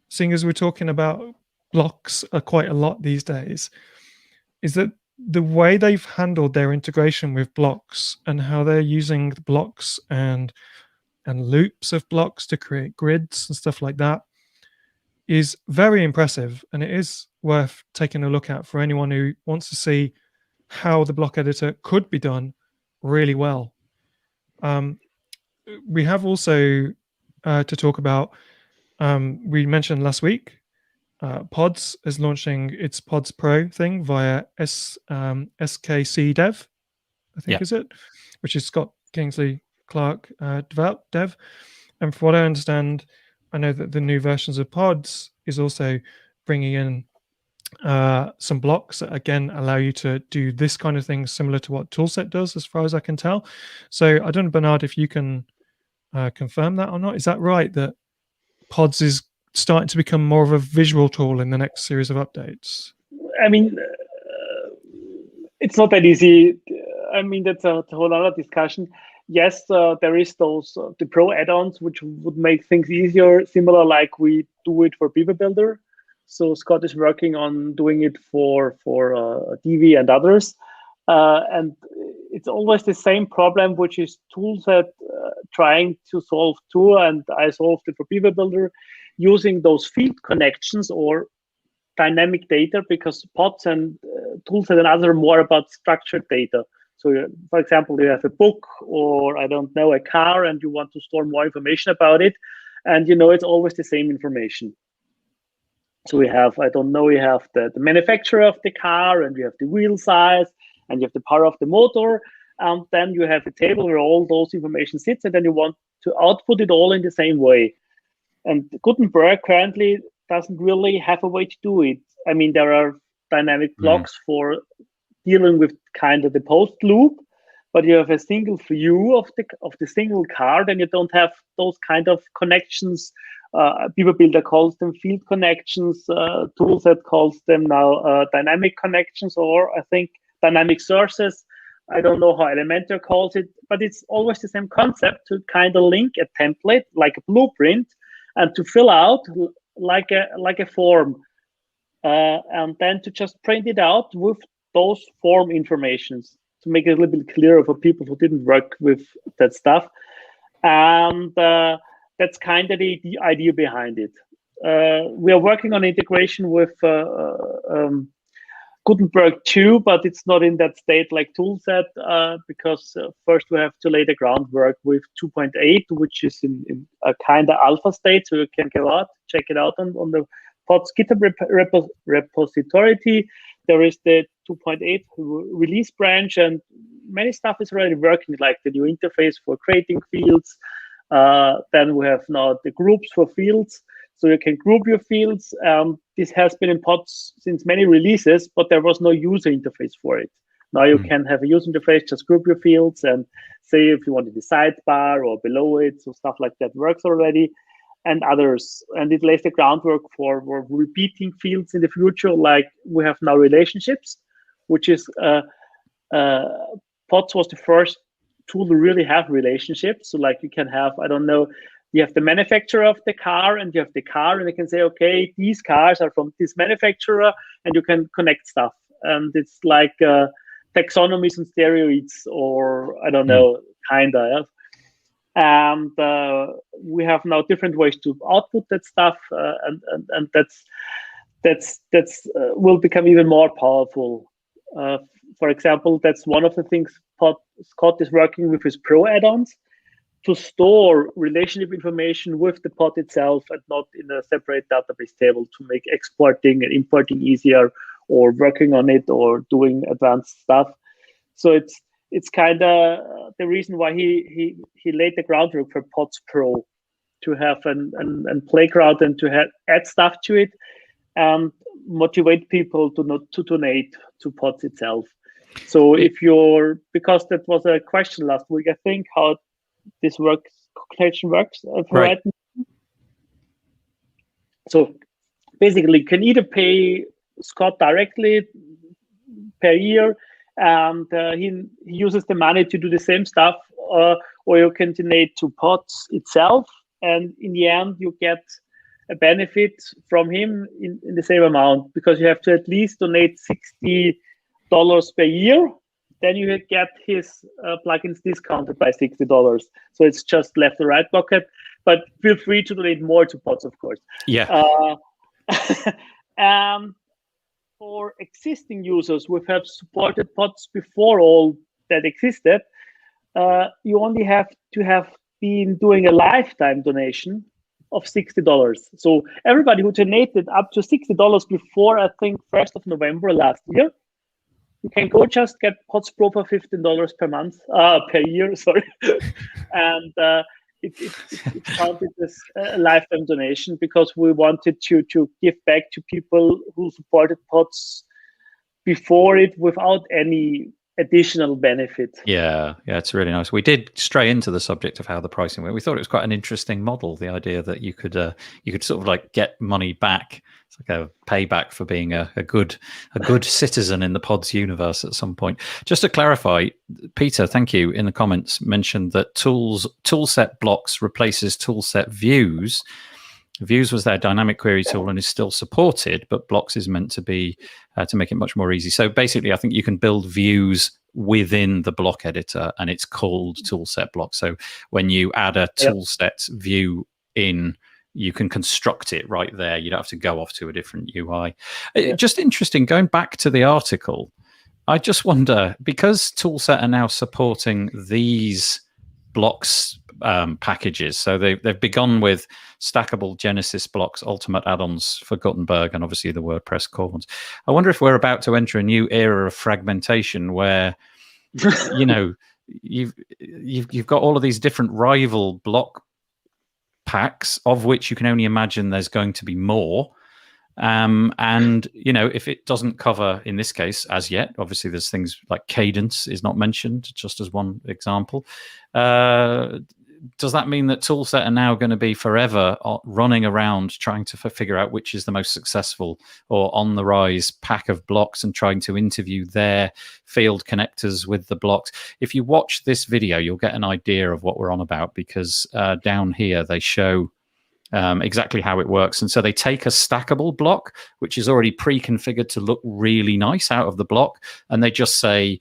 seeing as we're talking about blocks quite a lot these days, is that the way they've handled their integration with blocks and how they're using the blocks and loops of blocks to create grids and stuff like that is very impressive, and it is worth taking a look at for anyone who wants to see how the block editor could be done really well. We have also to talk about, we mentioned last week, Pods is launching its Pods Pro thing via SKC Dev, I think is it, which is Scott Kingsley Clark dev. And from what I understand, I know that the new versions of Pods is also bringing in some blocks that again allow you to do this kind of thing, similar to what Toolset does, as far as I can tell. So I don't know, Bernhard, if you can confirm that or not. Is that right, that Pods is starting to become more of a visual tool in the next series of updates? I mean, it's not that easy. I mean, that's a whole other discussion. Yes, there is those the Pro add-ons, which would make things easier, similar like we do it for Beaver Builder. So Scott is working on doing it for DV and others. And it's always the same problem, which is Toolset trying to solve too, and I solved it for Beaver Builder, using those field connections or dynamic data, because Pods and Toolset and others are more about structured data. So, for example, you have a book or, I don't know, a car, and you want to store more information about it. And, it's always the same information. So we have, I don't know, we have the manufacturer of the car, and you have the wheel size, and you have the power of the motor. And then you have a table where all those information sits, and then you want to output it all in the same way. And Gutenberg currently doesn't really have a way to do it. I mean, there are dynamic blocks for dealing with kind of the post loop, but you have a single view of the single card, and you don't have those kind of connections. Beaver Builder calls them field connections. Toolset calls them now dynamic connections, or I think dynamic sources. I don't know how Elementor calls it, but it's always the same concept, to kind of link a template like a blueprint and to fill out like a form, and then to just print it out with those form informations to make it a little bit clearer for people who didn't work with that stuff. And that's kind of the idea behind it. We are working on integration with Gutenberg 2, but it's not in that state like Toolset, because first we have to lay the groundwork with 2.8, which is in a kind of alpha state, so you can go out, check it out on the Pods GitHub repository. There is the 2.8 release branch, and many stuff is already working, like the new interface for creating fields. Then we have now the groups for fields, so you can group your fields. This has been in Pods since many releases, but there was no user interface for it. Now you can have a user interface, just group your fields and say if you wanted the sidebar or below it, so stuff like that works already, and others. And it lays the groundwork for repeating fields in the future, like we have now relationships, which is Pods was the first tool to really have relationships. So like you can have, I don't know, you have the manufacturer of the car, and you have the car, and you can say, okay, these cars are from this manufacturer, and you can connect stuff. And it's like taxonomies and steroids, or I don't know, kinda. And we have now different ways to output that stuff, and that's will become even more powerful. For example, that's one of the things Scott is working with his Pro add-ons, to store relationship information with the pod itself and not in a separate database table, to make exporting and importing easier, or working on it, or doing advanced stuff. So it's kind of the reason why he laid the groundwork for Pods Pro, to have an playground and to add stuff to it, and motivate people to donate to Pods itself. So if you're, because that was a question last week, I think, how this calculation works. Right. So basically, you can either pay Scott directly per year, and he uses the money to do the same stuff, or you can donate to Pods itself, and in the end, you get a benefit from him in the same amount, because you have to at least donate $60 per year. Then you get his plugins discounted by $60. So it's just left or right pocket. But feel free to donate more to Pods, of course. Yeah. And for existing users who have supported pods before all that existed, you only have to have been doing a lifetime donation of $60. So everybody who donated up to $60 before, I think, 1st of November last year, you can go just get Pods Pro for $15 per month, per year, sorry. And it counted as a lifetime donation because we wanted to give back to people who supported Pods before it without any additional benefit. Yeah, it's really nice. We did stray into the subject of how the pricing went. We thought it was quite an interesting model, the idea that you could sort of like get money back. It's like a payback for being a good citizen in the Pods universe at some point. Just to clarify, Peter, thank you, in the comments mentioned that toolset blocks replaces toolset views. Views was their dynamic query tool and is still supported, but blocks is meant to be to make it much more easy. So basically, I think you can build views within the block editor, and it's called toolset block. So when you add a toolset view in, you can construct it right there. You don't have to go off to a different UI. Just interesting, going back to the article, I just wonder, because Toolset are now supporting these blocks packages, so they've begun with stackable Genesis blocks, ultimate add-ons for Gutenberg, and obviously the WordPress core ones. I wonder if we're about to enter a new era of fragmentation where, you know, you've got all of these different rival block packs, of which you can only imagine there's going to be more. And, you know, if it doesn't cover, in this case, as yet, obviously there's things like cadence is not mentioned, just as one example. Does that mean that Toolset are now going to be forever running around trying to figure out which is the most successful or on the rise pack of blocks and trying to interview their field connectors with the blocks? If you watch this video, you'll get an idea of what we're on about, because down here they show exactly how it works. And so they take a stackable block, which is already pre-configured to look really nice out of the block, and they just say,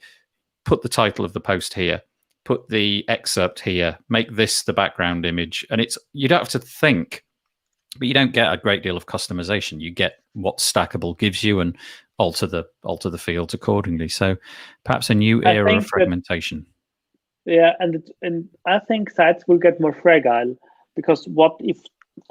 put the title of the post here, put the excerpt here, make this the background image. And you don't have to think, but you don't get a great deal of customization. You get what stackable gives you and alter the fields accordingly. So perhaps a new era of fragmentation. And I think sites will get more fragile, because what if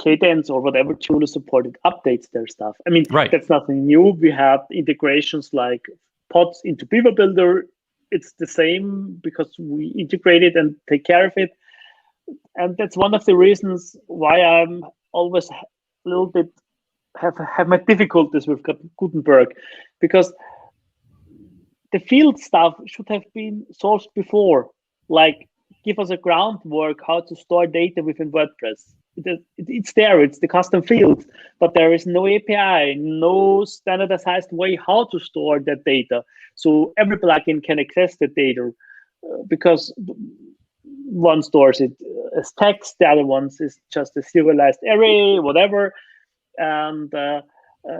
Cadence or whatever tool is supported updates their stuff? I mean, That's nothing new. We have integrations like Pods into Beaver Builder. It's the same because we integrate it and take care of it. And that's one of the reasons why I'm always a little bit have my difficulties with Gutenberg, because the field stuff should have been solved before. Like, give us a groundwork how to store data within WordPress. It's there, it's the custom field, but there is no API, no standardized way how to store that data. So every plugin can access the data, because one stores it as text, the other one is just a serialized array, whatever. And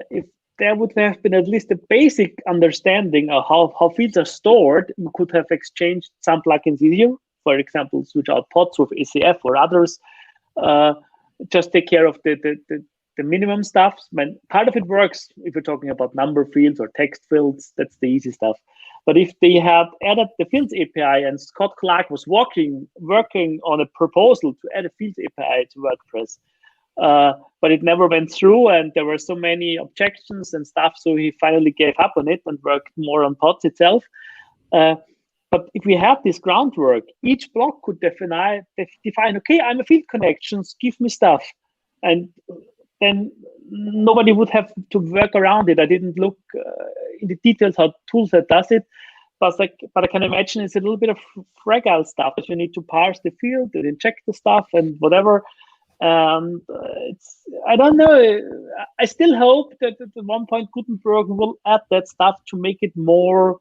if there would have been at least a basic understanding of how fields are stored, you could have exchanged some plugins easier. For example, switch out Pods with ACF or others. Just take care of the minimum stuff. When part of it works, if you're talking about number fields or text fields, that's the easy stuff. But if they had added the Fields API, and Scott Clark was working on a proposal to add a Fields API to WordPress, but it never went through, and there were so many objections and stuff, so he finally gave up on it and worked more on Pods itself. But if we have this groundwork, each block could define, okay, I'm a field connections, give me stuff. And then nobody would have to work around it. I didn't look in the details how Toolset does it, but I can imagine it's a little bit of fragile stuff, that you need to parse the field and inject the stuff and whatever. I don't know. I still hope that at one point Gutenberg will add that stuff to make it more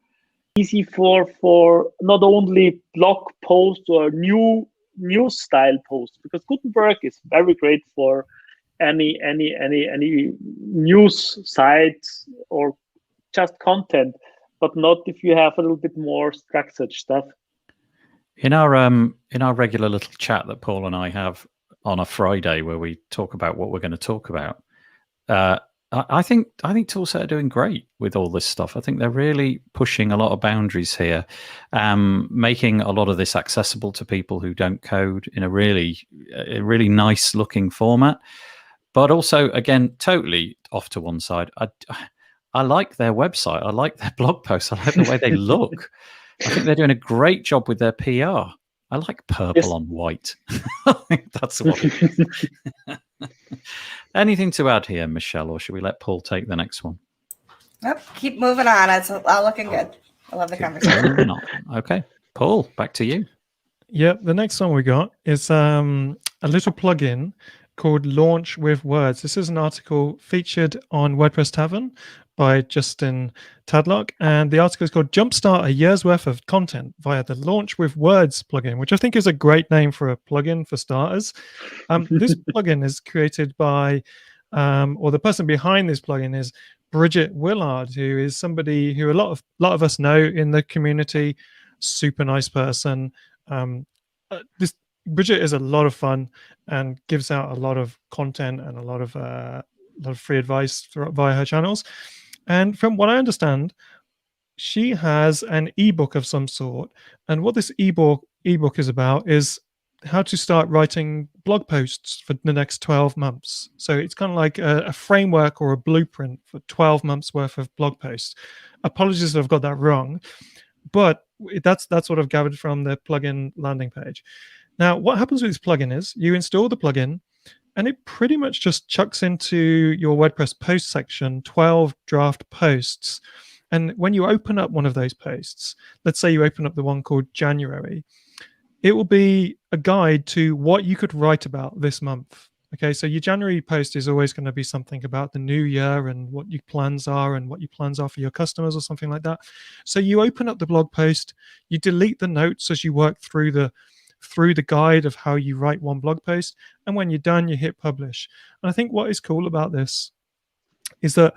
easy for not only blog posts or news style posts, because Gutenberg is very great for any news site or just content, but not if you have a little bit more structured stuff. In our regular little chat that Paul and I have on a Friday, where we talk about what we're going to talk about, I think Toolset are doing great with all this stuff. I think they're really pushing a lot of boundaries here, making a lot of this accessible to people who don't code in a really nice looking format. But also, again, totally off to one side. I like their website. I like their blog posts. I like the way they look. I think they're doing a great job with their PR. I like purple on white. I think that's what it is. Anything to add here, Michelle, or should we let Paul take the next one? Nope, keep moving on. It's all looking good. I love the conversation. Okay, Paul, back to you. Yep, the next one we got is a little plugin called Launch with Words. This is an article featured on WordPress Tavern by Justin Tadlock, and the article is called Jumpstart a Year's Worth of Content via the Launch with Words plugin, which I think is a great name for a plugin for starters. This plugin is created by, or the person behind this plugin is Bridget Willard, who is somebody who a lot of us know in the community. Super nice person. Bridget is a lot of fun and gives out a lot of content and a lot of free advice via her channels. And from what I understand, she has an ebook of some sort. And what this ebook is about is how to start writing blog posts for the next 12 months. So it's kind of like a framework or a blueprint for 12 months worth of blog posts. Apologies if I've got that wrong, but that's what I've gathered from the plugin landing page. Now, what happens with this plugin is you install the plugin, and it pretty much just chucks into your WordPress post section 12 draft posts. And when you open up one of those posts, let's say you open up the one called January, it will be a guide to what you could write about this month. Okay, so your January post is always going to be something about the new year and what your plans are and what your plans are for your customers or something like that. So you open up the blog post, you delete the notes as you work through the guide of how you write one blog post, and when you're done, you hit publish. And I think what is cool about this is that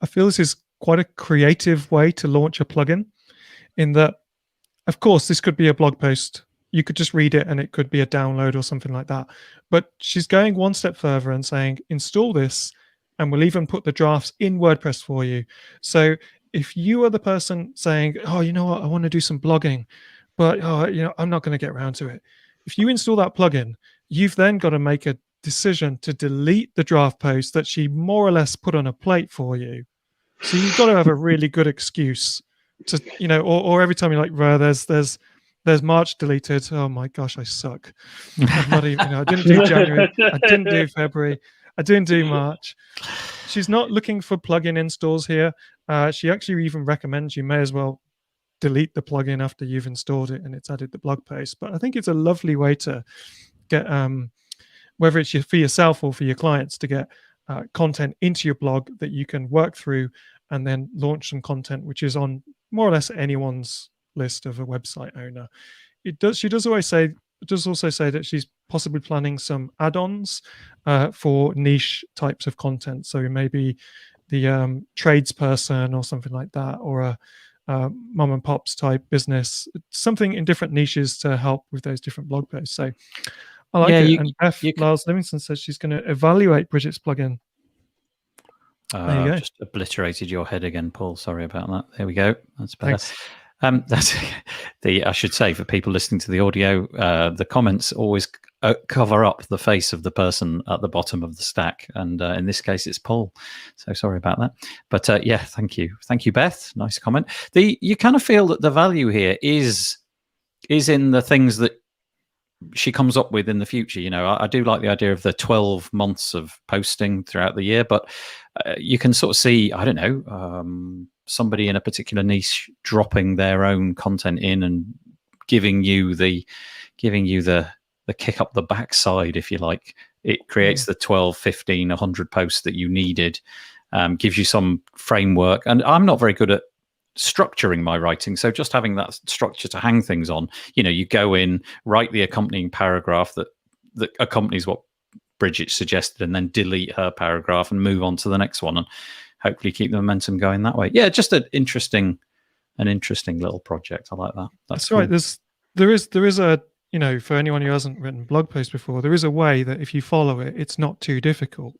I feel this is quite a creative way to launch a plugin, in that, of course, this could be a blog post. You could just read it and it could be a download or something like that. But she's going one step further and saying, install this, and we'll even put the drafts in WordPress for you. So if you are the person saying, oh, you know what, I want to do some blogging, but I'm not going to get around to it. If you install that plugin, you've then got to make a decision to delete the draft post that she more or less put on a plate for you. So you've got to have a really good excuse to, or every time you're like, well, there's March deleted. Oh my gosh, I suck. I'm not even, I didn't do January. I didn't do February. I didn't do March. She's not looking for plugin installs here. She actually even recommends you may as well delete the plugin after you've installed it and it's added the blog post. But I think it's a lovely way to get, whether it's for yourself or for your clients, to get content into your blog that you can work through and then launch some content which is on more or less anyone's list of a website owner. She does also say that she's possibly planning some add-ons for niche types of content. So maybe the tradesperson or something like that, or a mom and pops type business, something in different niches to help with those different blog posts. So I like it. And Beth Lars Livingston says she's going to evaluate Bridget's plugin. There you go. Just obliterated your head again, Paul. Sorry about that. There we go. That's better. Thanks. That's I should say, for people listening to the audio, the comments always cover up the face of the person at the bottom of the stack, and in this case, it's Paul. So sorry about that. But yeah, thank you, Beth. Nice comment. You kind of feel that the value here is in the things that she comes up with in the future. I do like the idea of the 12 months of posting throughout the year, but you can sort of see, I don't know, somebody in a particular niche dropping their own content in and giving you the kick up the backside, if you like. It creates the 12, 15, 100 posts that you needed, gives you some framework. And I'm not very good at structuring my writing, so just having that structure to hang things on, you go in, write the accompanying paragraph that accompanies what Bridget suggested, and then delete her paragraph and move on to the next one, and hopefully keep the momentum going that way. Yeah, just an interesting little project. I like that. That's cool. Right. There is a, for anyone who hasn't written blog posts before, there is a way that if you follow it, it's not too difficult.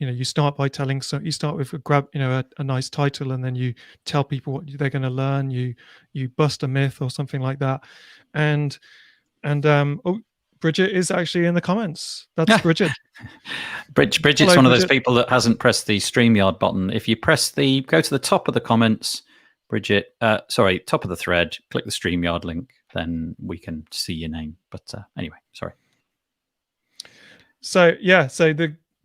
you start by telling, so you start with a nice title, and then you tell people what they're going to learn. You bust a myth or something like that, and Bridget is actually in the comments. That's Bridget. Bridget's Hello, one of Bridget. those people that hasn't pressed the StreamYard button. If you go to the top of the comments, Bridget, top of the thread, click the StreamYard link, then we can see your name. But anyway, sorry. So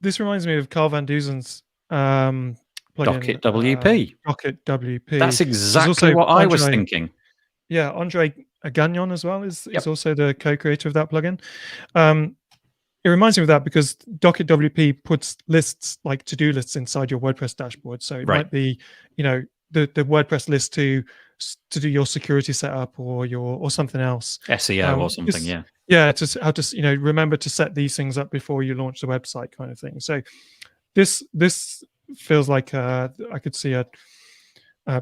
this reminds me of Carl Van Duzen's plugin, Docket WP. Docket WP. That's exactly what I was thinking. Yeah, Andre Gagnon as well is also the co-creator of that plugin. It reminds me of that because Docket WP puts lists, like to-do lists, inside your WordPress dashboard. So it might be, the WordPress list to do your security setup or something else. SEO or something, yeah. Yeah, how to remember to set these things up before you launch the website, kind of thing. So this feels like I could see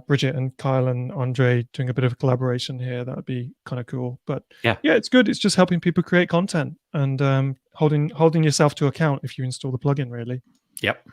Bridget and Kyle and Andre doing a bit of a collaboration here. That would be kind of cool. But yeah, it's good. It's just helping people create content and holding yourself to account if you install the plugin, really. Yep,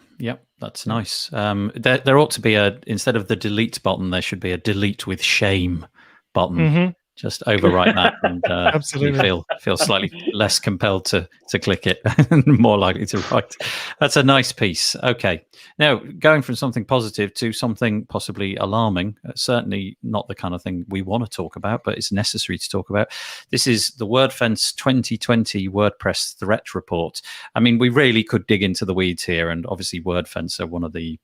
that's nice. There ought to be instead of the delete button, there should be a delete with shame button. Mm-hmm. Just overwrite that, and absolutely. you feel slightly less compelled to click it and more likely to write. That's a nice piece. Okay, now going from something positive to something possibly alarming. Certainly not the kind of thing we want to talk about, but it's necessary to talk about. This is the WordFence 2020 WordPress Threat Report. I mean, we really could dig into the weeds here, and obviously WordFence are one of the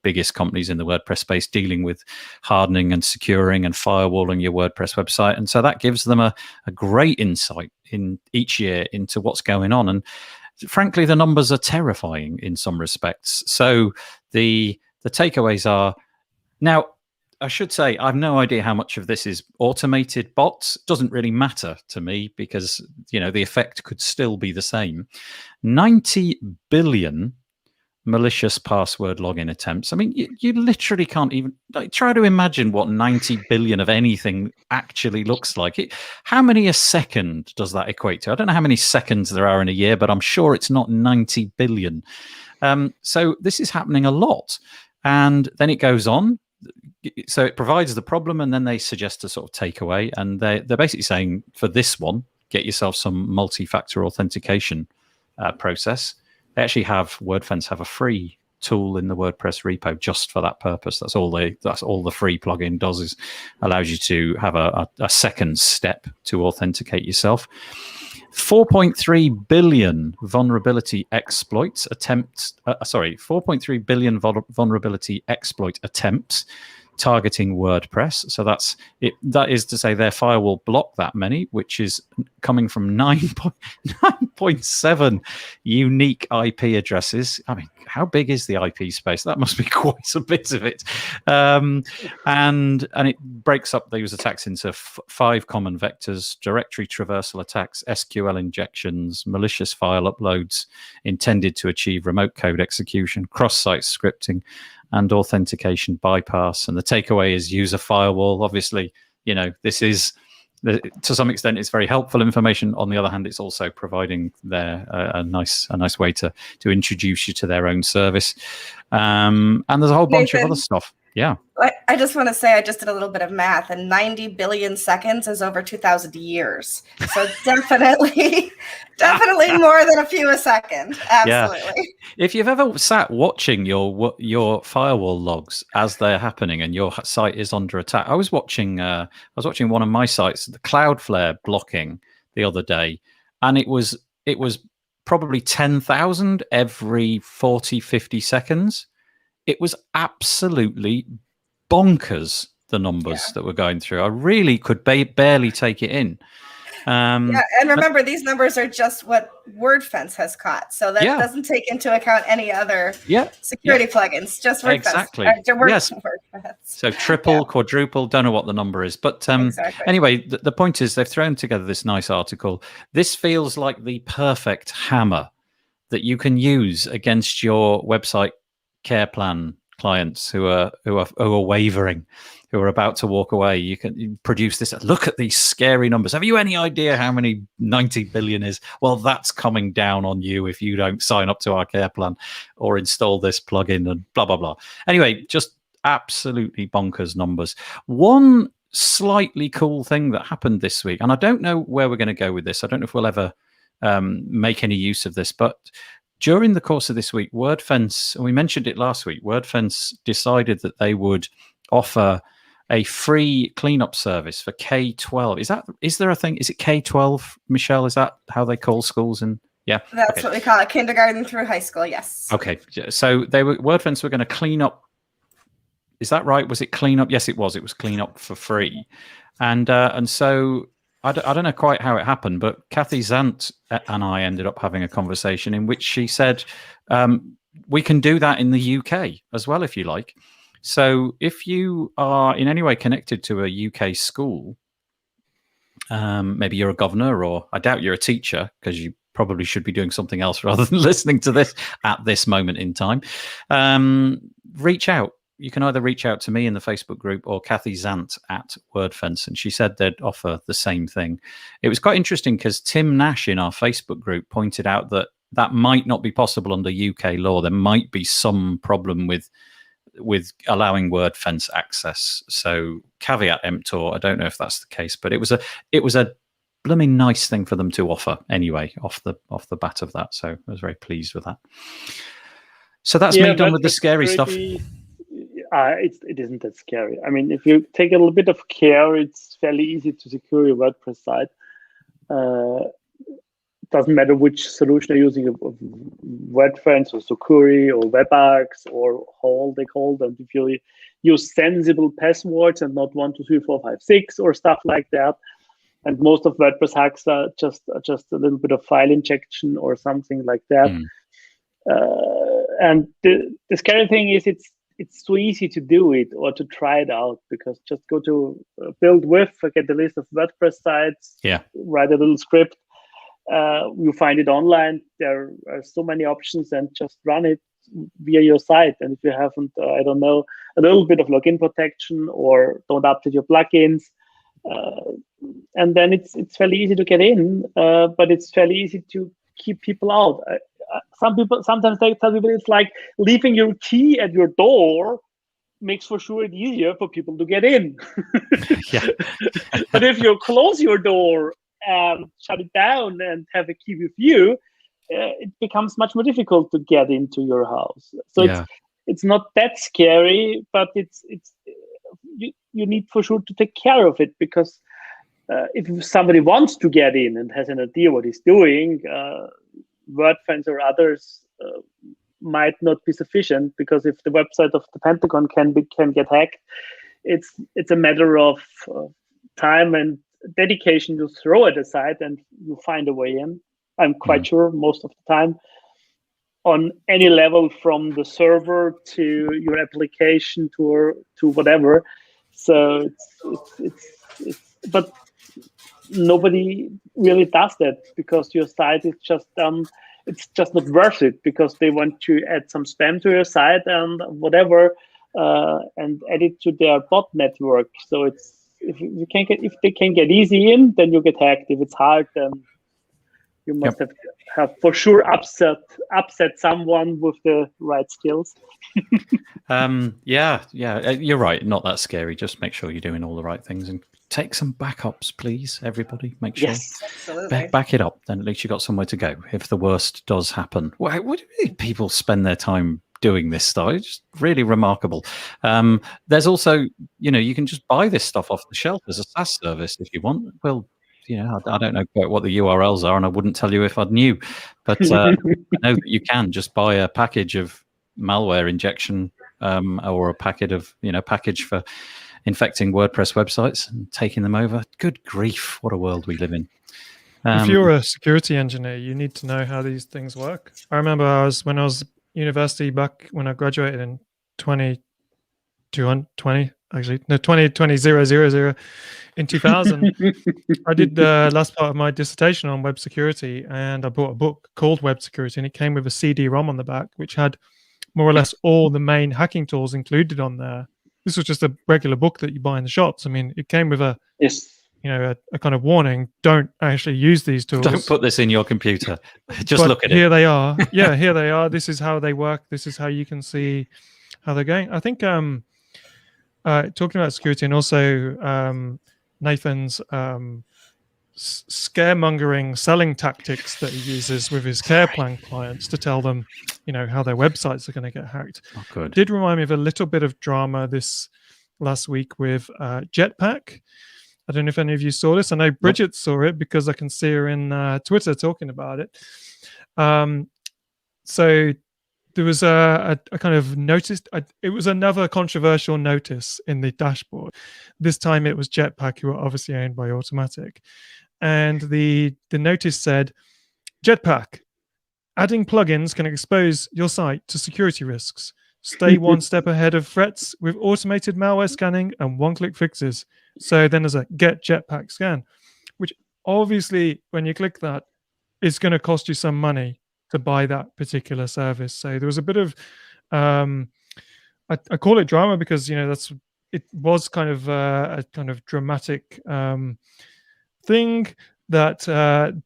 biggest companies in the WordPress space, dealing with hardening and securing and firewalling your WordPress website, and so that gives them a great insight in each year into what's going on. And frankly, the numbers are terrifying in some respects. So the takeaways are, now I should say I have no idea how much of this is automated bots. It doesn't really matter to me because the effect could still be the same. 90 billion malicious password login attempts. I mean, you literally can't even try to imagine what 90 billion of anything actually looks like. How many a second does that equate to? I don't know how many seconds there are in a year, but I'm sure it's not 90 billion. So this is happening a lot. And then it goes on. So it provides the problem, and then they suggest a sort of takeaway. And they're basically saying, for this one, get yourself some multi-factor authentication process. They actually WordFence have a free tool in the WordPress repo just for that purpose. That's all the free plugin does, is allows you to have a second step to authenticate yourself. 4.3 billion vulnerability exploits attempts. 4.3 billion vulnerability exploit attempts targeting WordPress. So that's it. That is to say, their firewall blocked that many, which is coming from 9.7 unique IP addresses. I mean, how big is the IP space? That must be quite a bit of it. And it breaks up those attacks into 5 common vectors: directory traversal attacks, SQL injections, malicious file uploads intended to achieve remote code execution, cross-site scripting, and authentication bypass. And the takeaway is use a firewall. Obviously, this is, to some extent, it's very helpful information. On the other hand, it's also providing a nice way to introduce you to their own service. And there's a whole bunch of other stuff. Yeah. I just want to say I just did a little bit of math, and 90 billion seconds is over 2,000 years. So definitely more than a few a second. Absolutely. Yeah. If you've ever sat watching your firewall logs as they're happening and your site is under attack, I was watching one of my sites, the Cloudflare blocking the other day, and it was probably 10,000 every 40, 50 seconds. It was absolutely bonkers, the numbers that were going through. I really could barely take it in. And remember, these numbers are just what WordFence has caught. So that doesn't take into account any other security plugins, just WordFence. Exactly. Yes. WordPress. So triple, quadruple, don't know what the number is. But anyway, the point is they've thrown together this nice article. This feels like the perfect hammer that you can use against your website care plan clients who are wavering, who are about to walk away. You can produce this. Look at these scary numbers. Have you any idea how many 90 billion is? Well, that's coming down on you if you don't sign up to our care plan or install this plugin and blah, blah, blah. Anyway, just absolutely bonkers numbers. One slightly cool thing that happened this week, and I don't know where we're going to go with this. I don't know if we'll ever make any use of this, but during the course of this week, WordFence, we mentioned it last week, WordFence decided that they would offer a free cleanup service for K-12. Is there a thing? Is it K-12, Michelle? Is that how they call schools? And yeah, that's what we call it, kindergarten through high school. Yes. Okay, so WordFence were going to clean up. Is that right? Was it clean up? Yes, it was. It was clean up for free, and so I don't know quite how it happened, but Kathy Zant and I ended up having a conversation in which she said we can do that in the UK as well if you like. So if you are in any way connected to a UK school, maybe you're a governor, or I doubt you're a teacher because you probably should be doing something else rather than listening to this at this moment in time, reach out. You can either reach out to me in the Facebook group or Kathy Zant at WordFence, and she said they'd offer the same thing. It was quite interesting because Tim Nash in our Facebook group pointed out that might not be possible under UK law. There might be some problem with allowing WordFence access. So caveat emptor, I don't know if that's the case, but it was a blooming nice thing for them to offer anyway off the bat of that. So I was very pleased with that. So that's me done with the scary stuff. It isn't that scary. I mean, if you take a little bit of care, it's fairly easy to secure your WordPress site. Doesn't matter which solution you're using, WordFence or Sucuri or WebArcs or Hall, they call them. If you use sensible passwords and not 1, 2, 3, 4, 5, 6 or stuff like that, and most of WordPress hacks are just a little bit of file injection or something like that. And the scary thing is it's so easy to do it or to try it out, because just go to build with, get the list of WordPress sites, write a little script. You find it online. There are so many options, and just run it via your site. And if you haven't, I don't know, a little bit of login protection or don't update your plugins, and then it's fairly easy to get in, but it's fairly easy to keep people out. Sometimes they tell people it's like leaving your key at your door makes for sure it easier for people to get in. But if you close your door and shut it down and have a key with you, it becomes much more difficult to get into your house. So it's not that scary, but you need for sure to take care of it, because if somebody wants to get in and has an idea what he's doing, WordFence or others might not be sufficient, because if the website of the Pentagon can get hacked, it's a matter of time and dedication to throw it aside, and you find a way in. I'm quite sure most of the time, on any level, from the server to your application to whatever. So but nobody really does that, because your site is just it's just not worth it, because they want to add some spam to your site and whatever, and add it to their bot network. So if they can get easy in, then you get hacked. If it's hard, then you must have for sure upset someone with the right skills. You're right. Not that scary. Just make sure you're doing all the right things and take some backups, please. Everybody, make sure. Yes, absolutely. Back it up. Then at least you got somewhere to go if the worst does happen. Why do people spend their time doing this stuff? It's just really remarkable. There's also, you can just buy this stuff off the shelf as a SaaS service if you want. Well, I don't know quite what the URLs are, and I wouldn't tell you if I knew, but I know that you can just buy a package of malware injection or a package for infecting WordPress websites and taking them over. Good grief, what a world we live in. If you're a security engineer, you need to know how these things work. I remember when I was university back when I graduated in 2000 in 2000. I did the last part of my dissertation on web security, and I bought a book called Web Security, and it came with a CD-ROM on the back which had more or less all the main hacking tools included on there. This was just a regular book that you buy in the shops. I mean, it came with a a kind of warning: don't actually use these tools. Don't put this in your computer. Just but look at here it. They are. Yeah, here they are. This is how they work. This is how you can see how they're going. I think talking about security and also Nathan's scaremongering selling tactics that he uses with his care plan clients to tell them, how their websites are going to get hacked. Oh, good. Did remind me of a little bit of drama this last week with Jetpack. I don't know if any of you saw this. I know Bridget saw it because I can see her in Twitter talking about it. So there was a kind of notice. It was another controversial notice in the dashboard. This time it was Jetpack, who are obviously owned by Automatic. And the notice said, Jetpack, adding plugins can expose your site to security risks. Stay one step ahead of threats with automated malware scanning and one-click fixes. So then there's a get Jetpack scan, which obviously when you click that, it's going to cost you some money to buy that particular service. So there was a bit of, I call it drama because, it was kind of a kind of dramatic thing that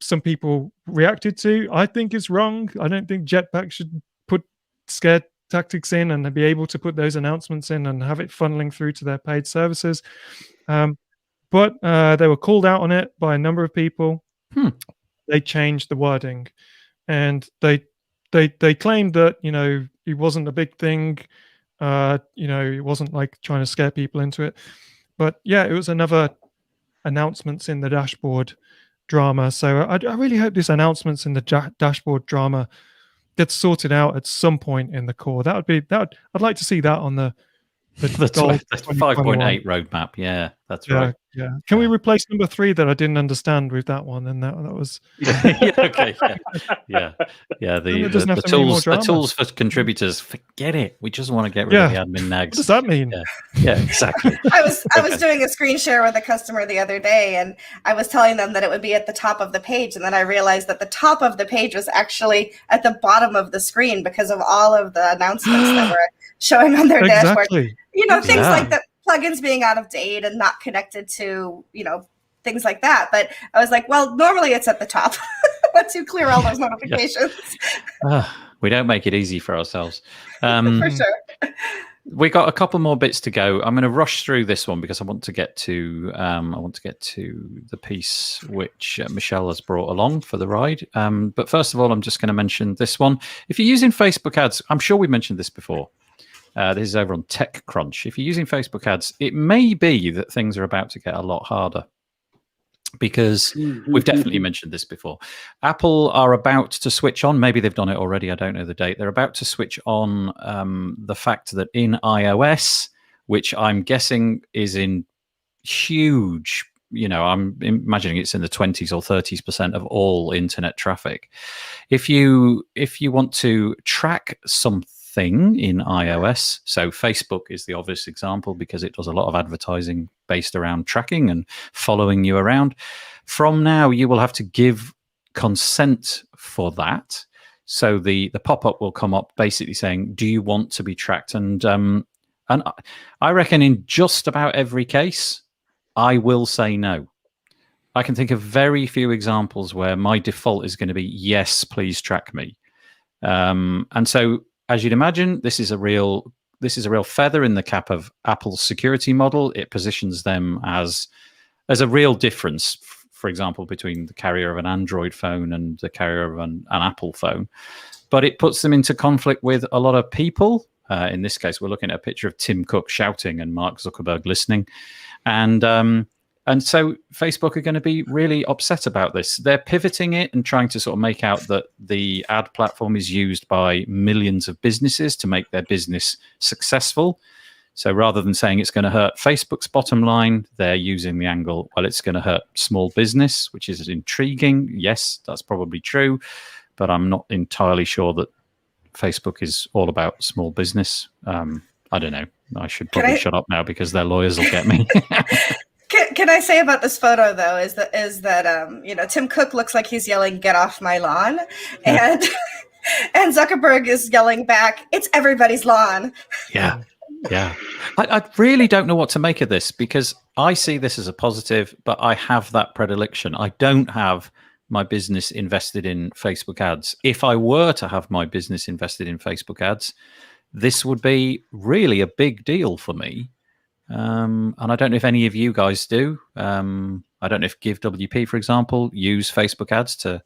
some people reacted to. I think it's wrong. I don't think Jetpack should put scare tactics in and be able to put those announcements in and have it funneling through to their paid services. But they were called out on it by a number of people. They changed the wording, and they claimed that it wasn't a big thing. It wasn't like trying to scare people into it. But yeah, it was another announcements in the dashboard drama. So I really hope this announcements in the dashboard drama gets sorted out at some point in the core. I'd like to see that on the 5.8 roadmap. Yeah, that's right. Yeah. Can we replace number 3 that I didn't understand with that one? And that was okay. Yeah. The tools for contributors. Forget it. We just want to get rid of the admin nags. What does that mean? Yeah, exactly. I was doing a screen share with a customer the other day, and I was telling them that it would be at the top of the page, and then I realized that the top of the page was actually at the bottom of the screen because of all of the announcements that were showing on their dashboard. Things like the plugins being out of date and not connected to, things like that. But I was like, well, normally it's at the top. Once you clear all those notifications. We don't make it easy for ourselves. For sure. We got a couple more bits to go. I'm going to rush through this one because I want to get to the piece which Michelle has brought along for the ride. But first of all, I'm just going to mention this one. If you're using Facebook ads, I'm sure we mentioned this before. This is over on TechCrunch. If you're using Facebook ads, it may be that things are about to get a lot harder because we've definitely mentioned this before. Apple are about to switch on. Maybe they've done it already. I don't know the date. They're about to switch on the fact that in iOS, which I'm guessing is in huge, I'm imagining it's in the 20s or 30% of all internet traffic. If you want to track something in iOS, so Facebook is the obvious example because it does a lot of advertising based around tracking and following you around. From now, you will have to give consent for that. So the pop-up will come up basically saying, do you want to be tracked? And I reckon in just about every case, I will say no. I can think of very few examples where my default is going to be, yes, please track me. And so, as you'd imagine, this is a real feather in the cap of Apple's security model. It positions them as a real difference, for example, between the carrier of an Android phone and the carrier of an Apple phone. But it puts them into conflict with a lot of people. In this case, we're looking at a picture of Tim Cook shouting and Mark Zuckerberg listening. And so Facebook are going to be really upset about this. They're pivoting it and trying to sort of make out that the ad platform is used by millions of businesses to make their business successful. So rather than saying it's going to hurt Facebook's bottom line, they're using the angle, well, it's going to hurt small business, which is intriguing. Yes, that's probably true. But I'm not entirely sure that Facebook is all about small business. I don't know. I should probably shut up now because their lawyers will get me. Can I say about this photo though is that Tim Cook looks like he's yelling "Get off my lawn," and And Zuckerberg is yelling back, "It's everybody's lawn." Yeah. Yeah. I really don't know what to make of this, because I see this as a positive, but I have that predilection. I don't have my business invested in Facebook ads. If I were to have my business invested in Facebook ads, this would be really a big deal for me. And I don't know if any of you guys do. I don't know if GiveWP, for example, use Facebook ads to,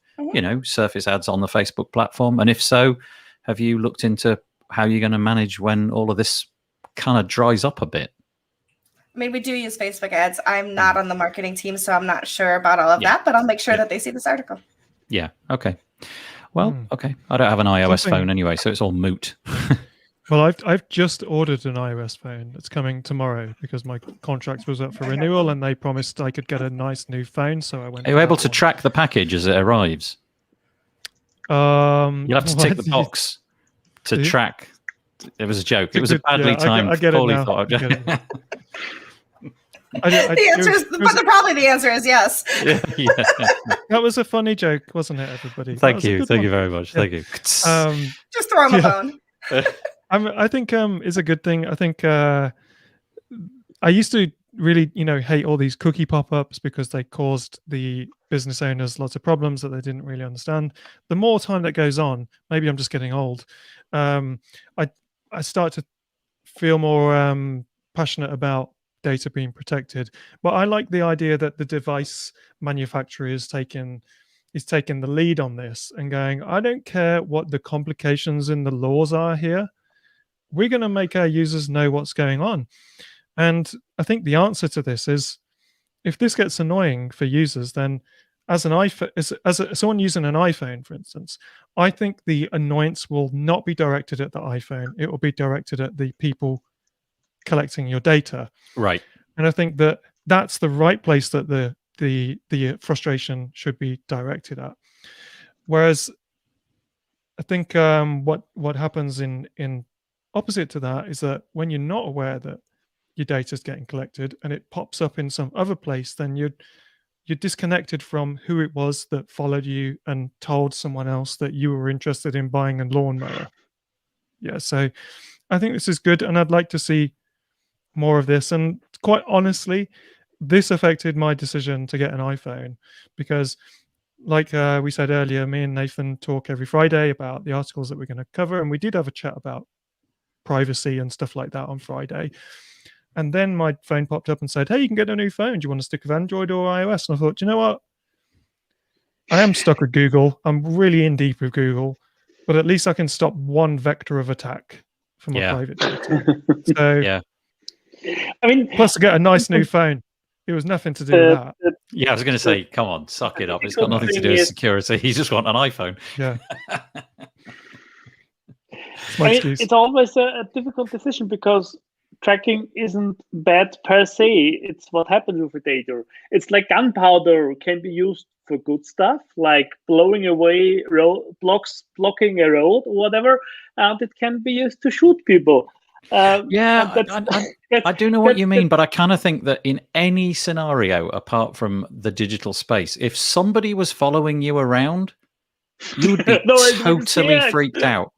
surface ads on the Facebook platform. And if so, have you looked into how you're going to manage when all of this kind of dries up a bit? I mean, we do use Facebook ads. I'm not on the marketing team, so I'm not sure about all of that, but I'll make sure that they see this article. Yeah. Okay. Well, okay. I don't have an iOS phone anyway, so it's all moot. Well, I've just ordered an iOS phone. It's coming tomorrow because my contract was up for renewal, and they promised I could get a nice new phone. So I went. Are you able to track the package as it arrives? You'll have to tick the box to track. It was a joke. It was a badly timed, poorly thought. The answer is yes. Yeah. That was a funny joke, wasn't it, everybody? Thank you very much. Thank you. Just throw him a bone. I think it's a good thing. I think I used to really, hate all these cookie pop-ups because they caused the business owners lots of problems that they didn't really understand. The more time that goes on, maybe I'm just getting old, I start to feel more passionate about data being protected. But I like the idea that the device manufacturer is taking the lead on this and going, I don't care what the complications in the laws are here. We're going to make our users know what's going on. And I think the answer to this is, if this gets annoying for users, then as an iPhone, as someone using an iPhone, for instance, I think the annoyance will not be directed at the iPhone. It will be directed at the people collecting your data. Right. And I think that that's the right place that the frustration should be directed at. Whereas I think what happens in opposite to that is that when you're not aware that your data is getting collected and it pops up in some other place, then you're disconnected from who it was that followed you and told someone else that you were interested in buying a lawnmower. Yeah, so I think this is good, and I'd like to see more of this. And quite honestly, this affected my decision to get an iPhone because, like we said earlier, me and Nathan talk every Friday about the articles that we're going to cover, and we did have a chat about privacy and stuff like that on Friday. And then my phone popped up and said, hey, you can get a new phone. Do you want to stick with Android or iOS? And I thought, you know what? I am stuck with Google. I'm really in deep with Google, but at least I can stop one vector of attack from my private data. So, I mean, plus to get a nice new phone. It was nothing to do with that. Yeah, I was going to say, come on, suck it up. It's got nothing to do with security. You just want an iPhone. Yeah. It's always a difficult decision because tracking isn't bad per se. It's what happens with the data. It's like gunpowder can be used for good stuff, like blowing away blocking a road or whatever, and it can be used to shoot people. I do know what you mean, but I kind of think that in any scenario apart from the digital space, if somebody was following you around, you would be totally freaked out.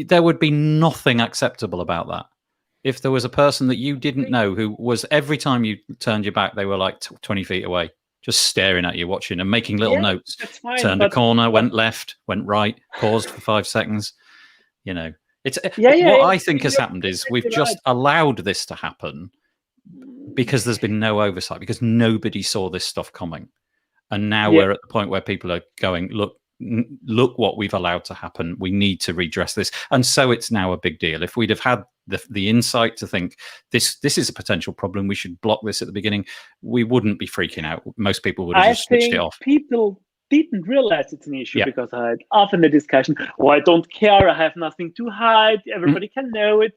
There would be nothing acceptable about that. If there was a person that you didn't know who was, every time you turned your back, they were like 20 feet away, just staring at you, watching and making little notes. Fine, turned a corner, went left, went right, paused for 5 seconds. It's what I think has happened is we've just allowed this to happen because there's been no oversight, because nobody saw this stuff coming. And now we're at the point where people are going, look what we've allowed to happen. We need to redress this. And so it's now a big deal. If we'd have had the insight to think this is a potential problem, we should block this at the beginning, we wouldn't be freaking out. Most people would have just switched it off. People didn't realize it's an issue because I had often the discussion, I don't care, I have nothing to hide, everybody can know it.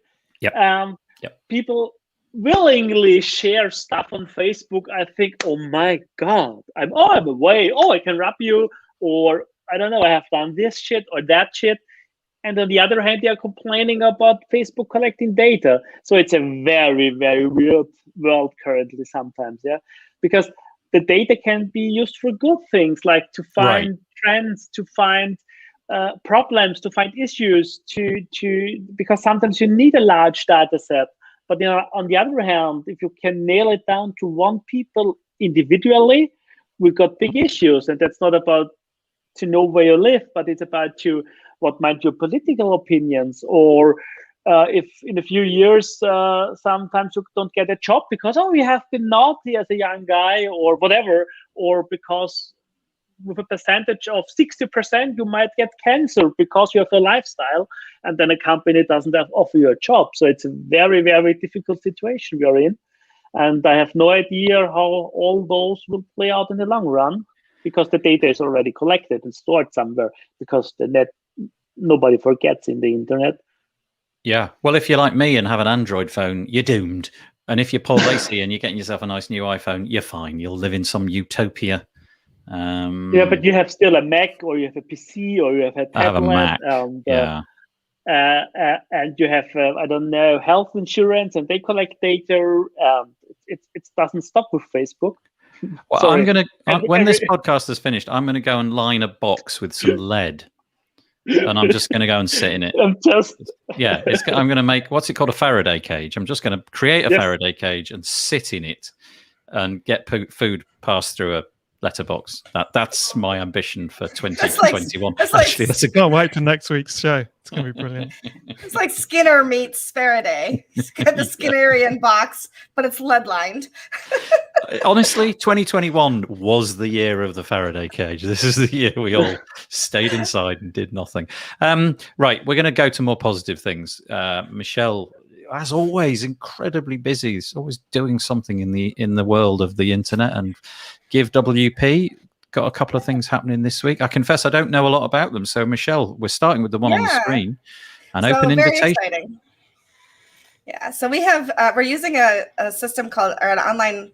People willingly share stuff on Facebook. I think, oh my God, I'm away. I can rub you, or I don't know, I have done this shit or that shit. And on the other hand, they are complaining about Facebook collecting data. So it's a very, very weird world currently sometimes, because the data can be used for good things, like to find trends, to find problems, to find issues, because sometimes you need a large data set. But on the other hand, if you can nail it down to one people individually, we've got big issues. And that's not about to know where you live, but it's about what might your political opinions, or if in a few years sometimes you don't get a job because you have been naughty as a young guy or whatever, or because with a percentage of 60% you might get cancer because you have a lifestyle, and then a company doesn't offer you a job. So it's a very, very difficult situation we are in, and I have no idea how all those will play out in the long run, because the data is already collected and stored somewhere, because the net, nobody forgets in the internet. Yeah, well, if you're like me and have an Android phone, you're doomed. And if you're Paul Lacey and you're getting yourself a nice new iPhone, you're fine. You'll live in some utopia. Yeah, but you have still a Mac, or you have a PC, or you have a tablet. I have a Mac. And you have, I don't know, health insurance, and they collect data. It doesn't stop with Facebook. Well, I'm going to, when this podcast is finished, I'm going to go and line a box with some lead. And I'm just going to go and sit in it. I'm going to make, what's it called, a Faraday cage. I'm just going to create a Faraday cage and sit in it and get food passed through a letterbox. That's my ambition for 2021. Can't wait for next week's show. It's going to be brilliant. It's like Skinner meets Faraday. It's got the Skinnerian box, but it's lead lined. Honestly, 2021 was the year of the Faraday cage. This is the year we all stayed inside and did nothing. Right, we're going to go to more positive things. Michelle, as always, incredibly busy. He's always doing something in the world of the internet. And Give WP got a couple of things happening this week. I confess I don't know a lot about them. So Michelle, we're starting with the one on the screen. An open invitation. Exciting. Yeah. So we have we're using a system called, or an online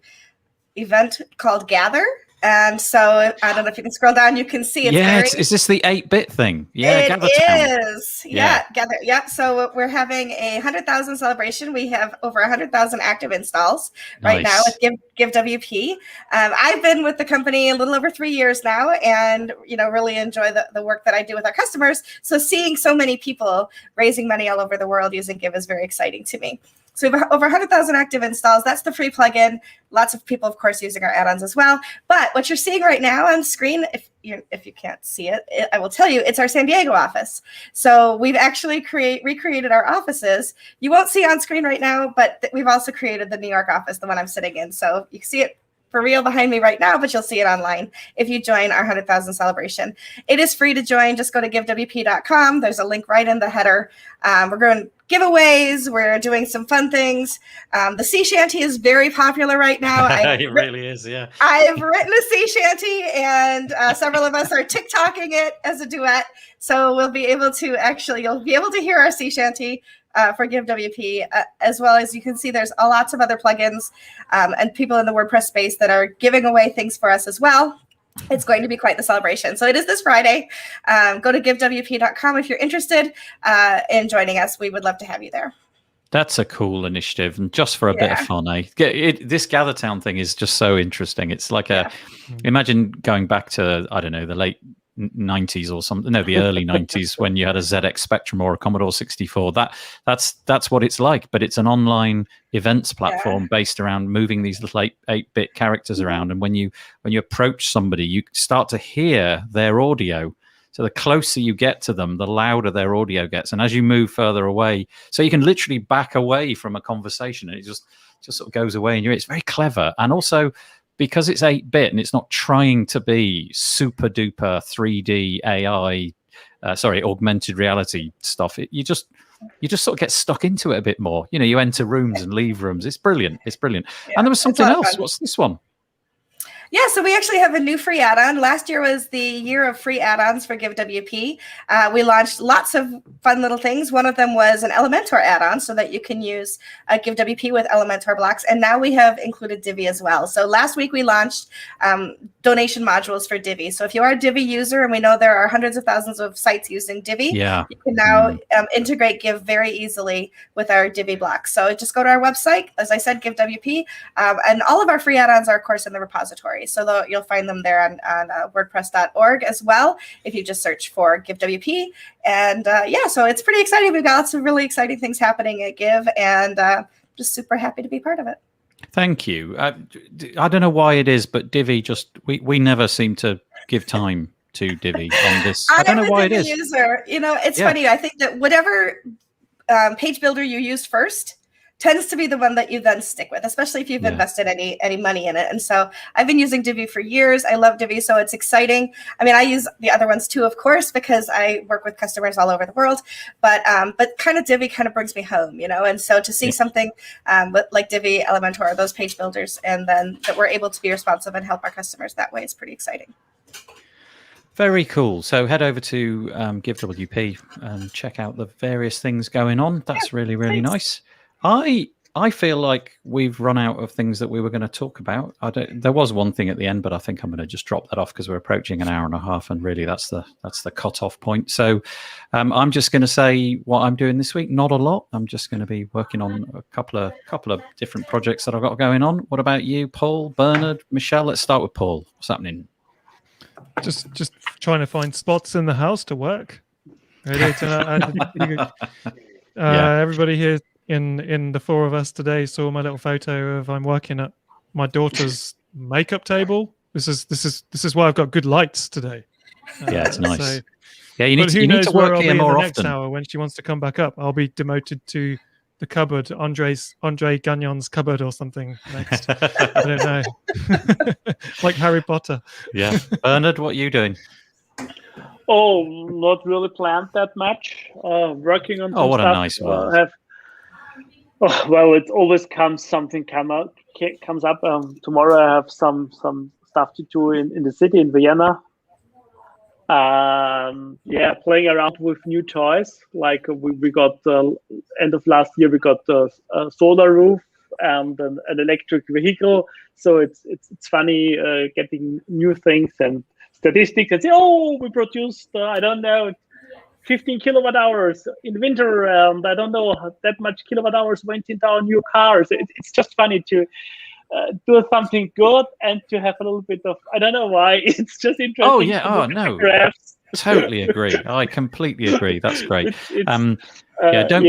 event called Gather. And so I don't know if you can scroll down, you can see it's is this the 8-bit thing? Yeah, it is. Yeah, Gather. Yeah. So we're having a 100,000 celebration. We have over 100,000 active installs right now with Give WP. I've been with the company a little over 3 years now, and really enjoy the work that I do with our customers. So seeing so many people raising money all over the world using Give is very exciting to me. So we have over 100,000 active installs. That's the free plugin. Lots of people, of course, using our add-ons as well. But what you're seeing right now on screen, if you can't see it, I will tell you, it's our San Diego office. So we've actually recreated our offices. You won't see on screen right now, but we've also created the New York office, the one I'm sitting in. So you can see it for real behind me right now, but you'll see it online if you join our 100,000 celebration. It is free to join. Just go to givewp.com. There's a link right in the header. We're going giveaways. We're doing some fun things. The sea shanty is very popular right now. It really is, yeah. I've written a sea shanty, and several of us are TikToking it as a duet. So you'll be able to hear our sea shanty for Give WP, as well as you can see there's lots of other plugins and people in the WordPress space that are giving away things for us as well. It's going to be quite the celebration. So it is this Friday. Go to givewp.com if you're interested in joining us. We would love to have you there. That's a cool initiative, and just for a bit of fun, eh? This GatherTown thing is just so interesting. It's like imagine going back to, I don't know, the late 90s or something. No, the early 90s when you had a ZX Spectrum or a Commodore 64. That's what it's like. But it's an online events platform based around moving these little 8-bit characters around. And when you approach somebody, you start to hear their audio. So the closer you get to them, the louder their audio gets. And as you move further away, so you can literally back away from a conversation, and it just sort of goes away in your ear. It's very clever. And also, because it's 8-bit and it's not trying to be super duper 3D AI, augmented reality stuff, you just sort of get stuck into it a bit more. You enter rooms and leave rooms. It's brilliant. It's brilliant. Yeah, and there was something else. What's this one? Yeah, so we actually have a new free add-on. Last year was the year of free add-ons for Give WP. We launched lots of fun little things. One of them was an Elementor add-on so that you can use Give WP with Elementor blocks. And now we have included Divi as well. So last week we launched donation modules for Divi. So if you are a Divi user, and we know there are hundreds of thousands of sites using Divi, you can now integrate Give very easily with our Divi blocks. So just go to our website, as I said, Give WP. And all of our free add-ons are, of course, in the repository. January. So you'll find them there on WordPress.org as well if you just search for GiveWP. And so it's pretty exciting. We've got lots of really exciting things happening at Give, and just super happy to be part of it. Thank you. I don't know why it is, but Divi we never seem to give time to Divi on this. I don't know why it is. User, it's funny. I think that whatever page builder you used first tends to be the one that you then stick with, especially if you've invested any money in it. And so I've been using Divi for years. I love Divi, so it's exciting. I mean, I use the other ones too, of course, because I work with customers all over the world. But kind of Divi kind of brings me home, And so to see something like Divi, Elementor, those page builders, and then that we're able to be responsive and help our customers that way is pretty exciting. Very cool. So head over to GiveWP and check out the various things going on. That's really, really nice. I feel like we've run out of things that we were going to talk about. There was one thing at the end, but I think I'm going to just drop that off because we're approaching an hour and a half, and really that's the cut-off point. So I'm just going to say what I'm doing this week. Not a lot. I'm just going to be working on a couple of different projects that I've got going on. What about you, Paul, Bernhard, Michelle? Let's start with Paul. What's happening? Just trying to find spots in the house to work. Everybody here in the four of us today saw my little photo of I'm working at my daughter's makeup table. This is why I've got good lights today. It's nice. So, you need to work here more often. Next hour when she wants to come back up, I'll be demoted to the cupboard, Andre Gagnon's cupboard or something next. I don't know. Like Harry Potter. Yeah. Bernhard, what are you doing? Oh, not really planned that much. Working on some what stuff. A nice world. It always something comes up. Tomorrow I have some stuff to do in the city in Vienna. Playing around with new toys. Like we got end of last year, we got a solar roof and an electric vehicle. So it's funny getting new things and statistics and say, we produced 15 kilowatt hours in winter, and I don't know that much kilowatt hours went into our new cars. It's just funny to do something good and to have a little bit of, I don't know why, it's just interesting. Totally agree. I completely agree. That's great. Don't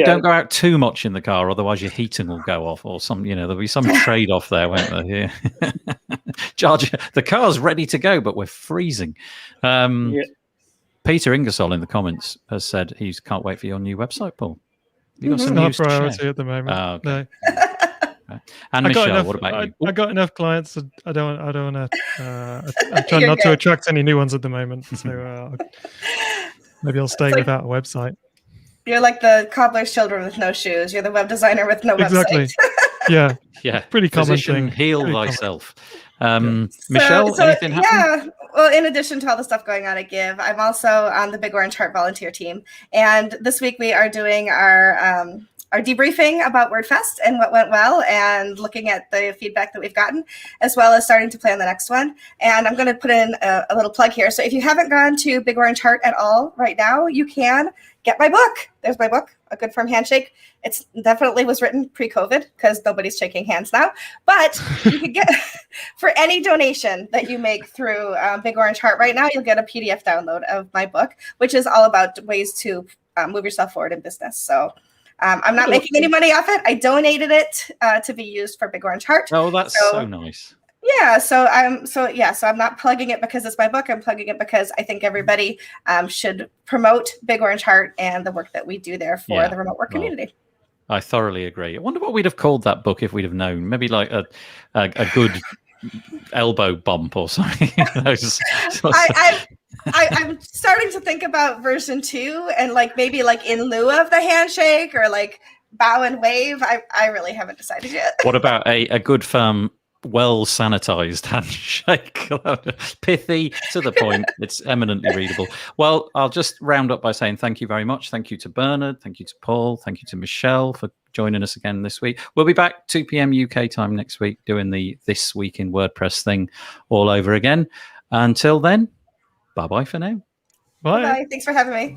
go out too much in the car, otherwise your heating will go off, or there'll be some trade-off there, won't there? Yeah. The car's ready to go, but we're freezing. Peter Ingersoll in the comments has said he can't wait for your new website, Paul. You got some not news to priority share? at the moment. Oh, okay. No. And Michelle, what about you? I got enough clients. I don't want to. I'm trying not to attract any new ones at the moment. So maybe I'll stay without a website. You're like the cobbler's children with no shoes. You're the web designer with no website. Yeah. Pretty common Physician, thing. Heal thyself. Michelle, anything happen? Yeah. Well, in addition to all the stuff going on at Give, I'm also on the Big Orange Heart volunteer team. And this week we are doing our debriefing about WordFest and what went well, and looking at the feedback that we've gotten, as well as starting to plan the next one. And I'm going to put in a little plug here. So if you haven't gone to Big Orange Heart at all right now, you can get my book. There's my book, A Good Firm Handshake. It's definitely was written pre-COVID because nobody's shaking hands now. But you can get, for any donation that you make through Big Orange Heart right now, you'll get a PDF download of my book, which is all about ways to move yourself forward in business. So I'm not making any money off it. I donated it to be used for Big Orange Heart. Oh, that's so nice. Yeah, so I'm not plugging it because it's my book. I'm plugging it because I think everybody should promote Big Orange Heart and the work that we do there for the remote work community. I thoroughly agree. I wonder what we'd have called that book if we'd have known. Maybe like a good elbow bump or something. I'm starting to think about version 2 and maybe in lieu of the handshake or bow and wave. I really haven't decided yet. What about a good firm, well sanitized handshake? Pithy, to the point. It's eminently readable. Well, I'll just round up by saying thank you very much. Thank you to Bernhard. Thank you to Paul. Thank you to Michelle for joining us again this week. We'll be back 2 p.m. UK time next week doing the This Week in WordPress thing all over again. Until then, bye-bye for now. Bye. Bye. Thanks for having me.